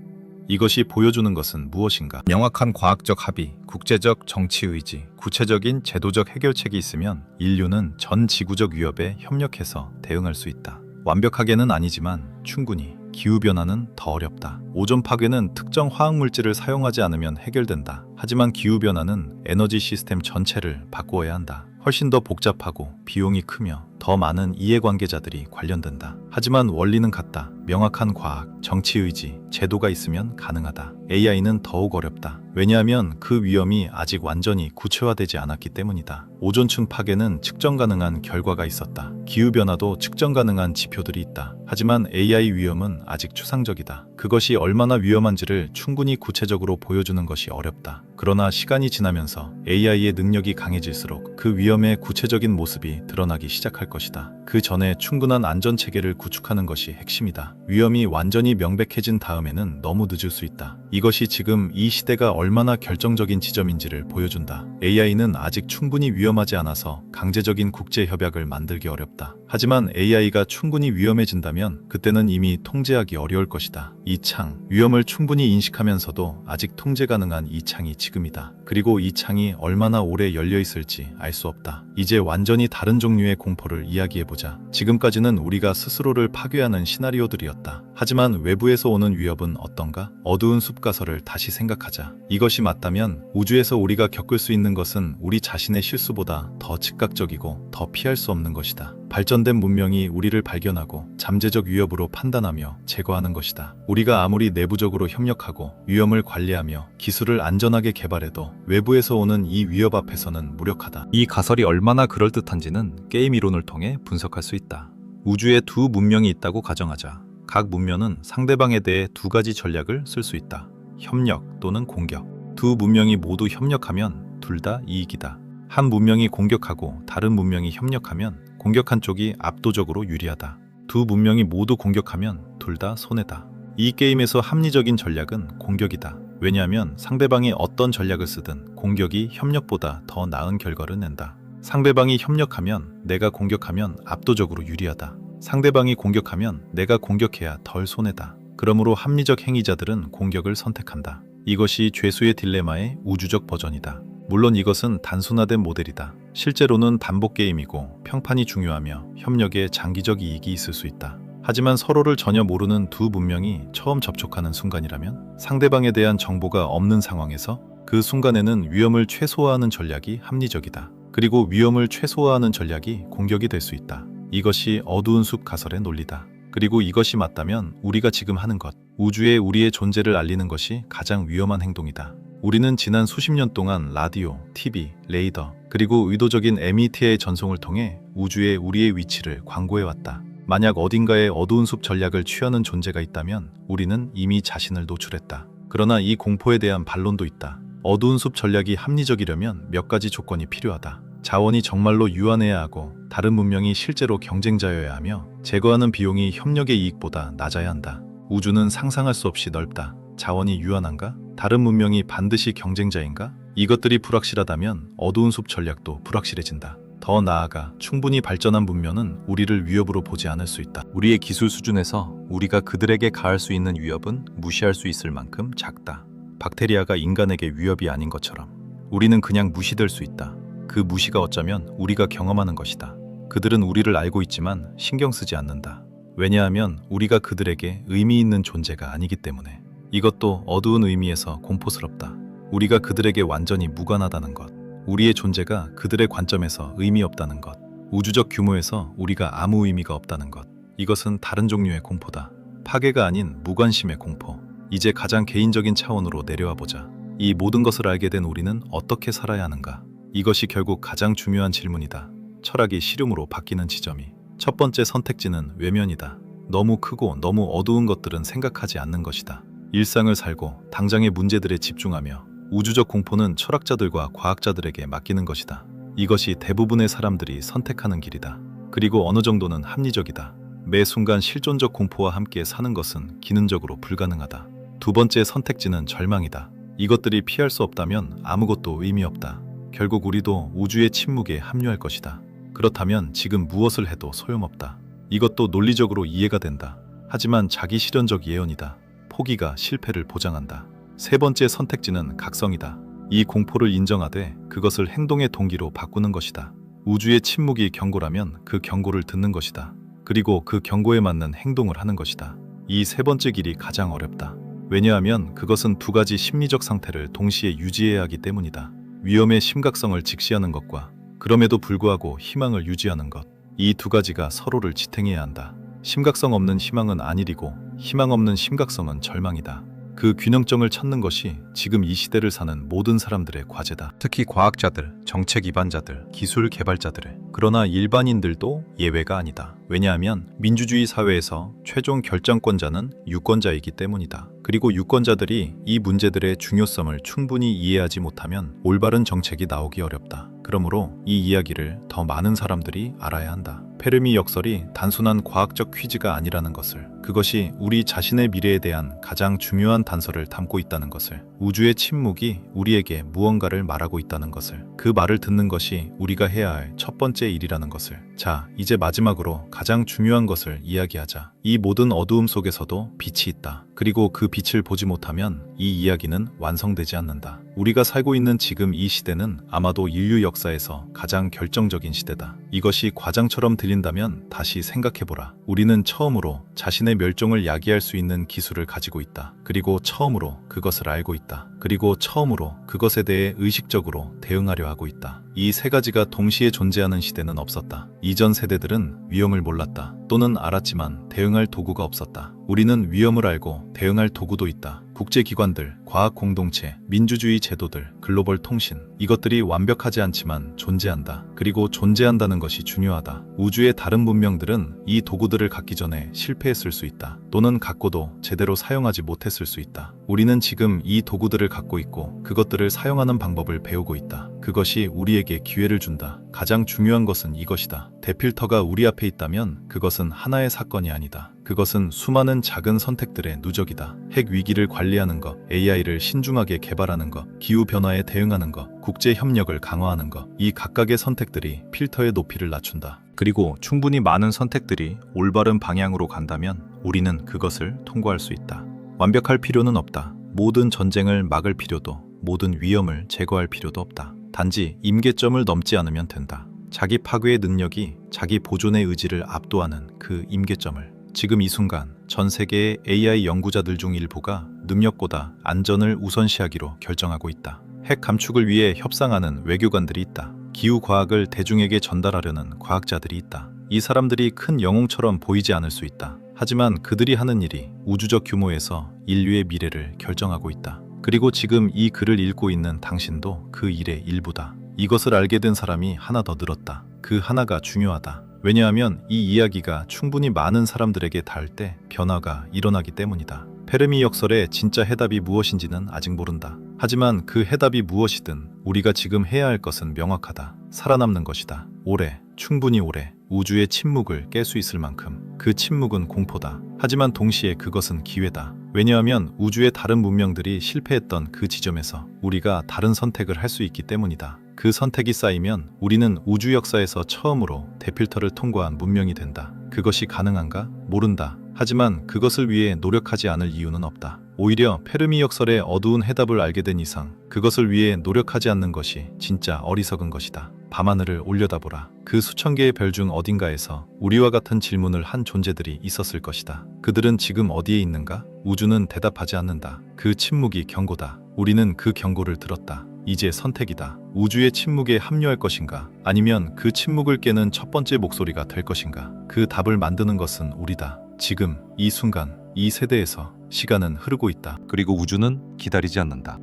이것이 보여주는 것은 무엇인가? 명확한 과학적 합의, 국제적 정치 의지, 구체적인 제도적 해결책이 있으면 인류는 전 지구적 위협에 협력해서 대응할 수 있다. 완벽하게는 아니지만 충분히. 기후변화는 더 어렵다. 오존 파괴는 특정 화학물질을 사용하지 않으면 해결된다. 하지만 기후변화는 에너지 시스템 전체를 바꾸어야 한다. 훨씬 더 복잡하고 비용이 크며 더 많은 이해관계자들이 관련된다. 하지만 원리는 같다. 명확한 과학, 정치의지, 제도가 있으면 가능하다. AI는 더욱 어렵다. 왜냐하면 그 위험이 아직 완전히 구체화되지 않았기 때문이다. 오존층 파괴는 측정 가능한 결과가 있었다. 기후변화도 측정 가능한 지표들이 있다. 하지만 AI 위험은 아직 추상적이다. 그것이 얼마나 위험한지를 충분히 구체적으로 보여주는 것이 어렵다. 그러나 시간이 지나면서 AI의 능력이 강해질수록 그 위험의 구체적인 모습이 드러나기 시작할 것이다. 그 전에 충분한 안전체계를 구축하는 것이 핵심이다. 위험이 완전히 명백해진 다음에는 너무 늦을 수 있다. 이것이 지금 이 시대가 얼마나 결정적인 지점인지를 보여준다. AI는 아직 충분히 위험하지 않아서 강제적인 국제 협약을 만들기 어렵다. 하지만 AI가 충분히 위험해진다면 그때는 이미 통제하기 어려울 것이다. 이 창, 위험을 충분히 인식하면서도 아직 통제 가능한 이 창이 지금이다. 그리고 이 창이 얼마나 오래 열려 있을지 알 수 없다. 이제 완전히 다른 종류의 공포를 이야기해보자. 지금까지는 우리가 스스로를 파괴하는 시나리오들이었다. 하지만 외부에서 오는 위협은 어떤가? 어두운 숲가설을 다시 생각하자. 이것이 맞다면 우주에서 우리가 겪을 수 있는 것은 우리 자신의 실수보다 더 즉각적이고 더 피할 수 없는 것이다. 발전된 문명이 우리를 발견하고 잠재적 위협으로 판단하며 제거하는 것이다. 우리가 아무리 내부적으로 협력하고 위험을 관리하며 기술을 안전하게 개발해도 외부에서 오는 이 위협 앞에서는 무력하다. 이 가설이 얼마나 그럴듯한지는 게임 이론을 통해 분석할 수 있다. 우주에 두 문명이 있다고 가정하자. 각 문명은 상대방에 대해 두 가지 전략을 쓸 수 있다. 협력 또는 공격. 두 문명이 모두 협력하면 둘 다 이익이다. 한 문명이 공격하고 다른 문명이 협력하면 공격한 쪽이 압도적으로 유리하다. 두 문명이 모두 공격하면 둘 다 손해다. 이 게임에서 합리적인 전략은 공격이다. 왜냐하면 상대방이 어떤 전략을 쓰든 공격이 협력보다 더 나은 결과를 낸다. 상대방이 협력하면 내가 공격하면 압도적으로 유리하다. 상대방이 공격하면 내가 공격해야 덜 손해다. 그러므로 합리적 행위자들은 공격을 선택한다. 이것이 죄수의 딜레마의 우주적 버전이다. 물론 이것은 단순화된 모델이다. 실제로는 반복 게임이고 평판이 중요하며 협력에 장기적 이익이 있을 수 있다. 하지만 서로를 전혀 모르는 두 문명이 처음 접촉하는 순간이라면 상대방에 대한 정보가 없는 상황에서 그 순간에는 위험을 최소화하는 전략이 합리적이다. 그리고 위험을 최소화하는 전략이 공격이 될 수 있다. 이것이 어두운 숲 가설의 논리다. 그리고 이것이 맞다면 우리가 지금 하는 것, 우주에 우리의 존재를 알리는 것이 가장 위험한 행동이다. 우리는 지난 수십 년 동안 라디오, TV, 레이더, 그리고 의도적인 MET의 전송을 통해 우주에 우리의 위치를 광고해왔다. 만약 어딘가에 어두운 숲 전략을 취하는 존재가 있다면 우리는 이미 자신을 노출했다. 그러나 이 공포에 대한 반론도 있다. 어두운 숲 전략이 합리적이려면 몇 가지 조건이 필요하다. 자원이 정말로 유한해야 하고 다른 문명이 실제로 경쟁자여야 하며 제거하는 비용이 협력의 이익보다 낮아야 한다. 우주는 상상할 수 없이 넓다. 자원이 유한한가? 다른 문명이 반드시 경쟁자인가? 이것들이 불확실하다면 어두운 숲 전략도 불확실해진다. 더 나아가 충분히 발전한 문명은 우리를 위협으로 보지 않을 수 있다. 우리의 기술 수준에서 우리가 그들에게 가할 수 있는 위협은 무시할 수 있을 만큼 작다. 박테리아가 인간에게 위협이 아닌 것처럼 우리는 그냥 무시될 수 있다. 그 무시가 어쩌면 우리가 경험하는 것이다. 그들은 우리를 알고 있지만 신경 쓰지 않는다. 왜냐하면 우리가 그들에게 의미 있는 존재가 아니기 때문에. 이것도 어두운 의미에서 공포스럽다. 우리가 그들에게 완전히 무관하다는 것. 우리의 존재가 그들의 관점에서 의미 없다는 것. 우주적 규모에서 우리가 아무 의미가 없다는 것. 이것은 다른 종류의 공포다. 파괴가 아닌 무관심의 공포. 이제 가장 개인적인 차원으로 내려와 보자. 이 모든 것을 알게 된 우리는 어떻게 살아야 하는가? 이것이 결국 가장 중요한 질문이다. 철학이 실험으로 바뀌는 지점이. 첫 번째 선택지는 외면이다. 너무 크고 너무 어두운 것들은 생각하지 않는 것이다. 일상을 살고 당장의 문제들에 집중하며 우주적 공포는 철학자들과 과학자들에게 맡기는 것이다. 이것이 대부분의 사람들이 선택하는 길이다. 그리고 어느 정도는 합리적이다. 매 순간 실존적 공포와 함께 사는 것은 기능적으로 불가능하다. 두 번째 선택지는 절망이다. 이것들이 피할 수 없다면 아무것도 의미 없다. 결국 우리도 우주의 침묵에 합류할 것이다. 그렇다면 지금 무엇을 해도 소용없다. 이것도 논리적으로 이해가 된다. 하지만 자기 실현적 예언이다. 포기가 실패를 보장한다. 세 번째 선택지는 각성이다. 이 공포를 인정하되 그것을 행동의 동기로 바꾸는 것이다. 우주의 침묵이 경고라면 그 경고를 듣는 것이다. 그리고 그 경고에 맞는 행동을 하는 것이다. 이 세 번째 길이 가장 어렵다. 왜냐하면 그것은 두 가지 심리적 상태를 동시에 유지해야 하기 때문이다. 위험의 심각성을 직시하는 것과 그럼에도 불구하고 희망을 유지하는 것. 이 두 가지가 서로를 지탱해야 한다. 심각성 없는 희망은 안일이고 희망 없는 심각성은 절망이다. 그 균형점을 찾는 것이 지금 이 시대를 사는 모든 사람들의 과제다. 특히 과학자들, 정책 입안자들, 기술 개발자들의. 그러나 일반인들도 예외가 아니다. 왜냐하면 민주주의 사회에서 최종 결정권자는 유권자이기 때문이다. 그리고 유권자들이 이 문제들의 중요성을 충분히 이해하지 못하면 올바른 정책이 나오기 어렵다. 그러므로 이 이야기를 더 많은 사람들이 알아야 한다. 페르미 역설이 단순한 과학적 퀴즈가 아니라는 것을, 그것이 우리 자신의 미래에 대한 가장 중요한 단서를 담고 있다는 것을, 우주의 침묵이 우리에게 무언가를 말하고 있다는 것을, 그 말을 듣는 것이 우리가 해야 할 첫 번째 일이라는 것을. 자, 이제 마지막으로 가장 중요한 것을 이야기하자. 이 모든 어두움 속에서도 빛이 있다. 그리고 그 빛을 보지 못하면 이 이야기는 완성되지 않는다. 우리가 살고 있는 지금 이 시대는 아마도 인류 역사에서 가장 결정적인 시대다. 이것이 과장처럼 들린다면 다시 생각해보라. 우리는 처음으로 자신의 멸종을 야기할 수 있는 기술을 가지고 있다. 그리고 처음으로 그것을 알고 있다. 그리고 처음으로 그것에 대해 의식적으로 대응하려 하고 있다. 이 세 가지가 동시에 존재하는 시대는 없었다. 이전 세대들은 위험을 몰랐다. 또는 알았지만 대응할 도구가 없었다. 우리는 위험을 알고 대응할 도구도 있다. 국제기관들, 과학 공동체, 민주주의 제도들, 글로벌 통신. 이것들이 완벽하지 않지만 존재한다. 그리고 존재한다는 것이 중요하다. 우주의 다른 문명들은 이 도구들을 갖기 전에 실패했을 수 있다. 또는 갖고도 제대로 사용하지 못했을 수 있다. 우리는 지금 이 도구들을 갖고 있고 그것들을 사용하는 방법을 배우고 있다. 그것이 우리에게 기회를 준다. 가장 중요한 것은 이것이다. 대필터가 우리 앞에 있다면 그것은 하나의 사건이 아니다. 그것은 수많은 작은 선택들의 누적이다. 핵 위기를 관리하는 것, AI를 신중하게 개발하는 것, 기후변화에 대응하는 것, 국제 협력을 강화하는 것. 이 각각의 선택들이 필터의 높이를 낮춘다. 그리고 충분히 많은 선택들이 올바른 방향으로 간다면 우리는 그것을 통과할 수 있다. 완벽할 필요는 없다. 모든 전쟁을 막을 필요도, 모든 위험을 제거할 필요도 없다. 단지 임계점을 넘지 않으면 된다. 자기 파괴의 능력이 자기 보존의 의지를 압도하는 그 임계점을. 지금 이 순간 전 세계의 AI 연구자들 중 일부가 능력보다 안전을 우선시하기로 결정하고 있다. 핵 감축을 위해 협상하는 외교관들이 있다. 기후과학을 대중에게 전달하려는 과학자들이 있다. 이 사람들이 큰 영웅처럼 보이지 않을 수 있다. 하지만 그들이 하는 일이 우주적 규모에서 인류의 미래를 결정하고 있다. 그리고 지금 이 글을 읽고 있는 당신도 그 일의 일부다. 이것을 알게 된 사람이 하나 더 늘었다. 그 하나가 중요하다. 왜냐하면 이 이야기가 충분히 많은 사람들에게 닿을 때 변화가 일어나기 때문이다. 페르미 역설의 진짜 해답이 무엇인지는 아직 모른다. 하지만 그 해답이 무엇이든 우리가 지금 해야 할 것은 명확하다. 살아남는 것이다. 오래, 충분히 오래 우주의 침묵을 깰 수 있을 만큼. 그 침묵은 공포다. 하지만 동시에 그것은 기회다. 왜냐하면 우주의 다른 문명들이 실패했던 그 지점에서 우리가 다른 선택을 할 수 있기 때문이다. 그 선택이 쌓이면 우리는 우주 역사에서 처음으로 대필터를 통과한 문명이 된다. 그것이 가능한가? 모른다. 하지만 그것을 위해 노력하지 않을 이유는 없다. 오히려 페르미 역설의 어두운 해답을 알게 된 이상 그것을 위해 노력하지 않는 것이 진짜 어리석은 것이다. 밤하늘을 올려다보라. 그 수천 개의 별 중 어딘가에서 우리와 같은 질문을 한 존재들이 있었을 것이다. 그들은 지금 어디에 있는가? 우주는 대답하지 않는다. 그 침묵이 경고다. 우리는 그 경고를 들었다. 이제 선택이다. 우주의 침묵에 합류할 것인가? 아니면 그 침묵을 깨는 첫 번째 목소리가 될 것인가? 그 답을 만드는 것은 우리다. 지금, 이 순간, 이 세대에서 시간은 흐르고 있다. 그리고 우주는 기다리지 않는다.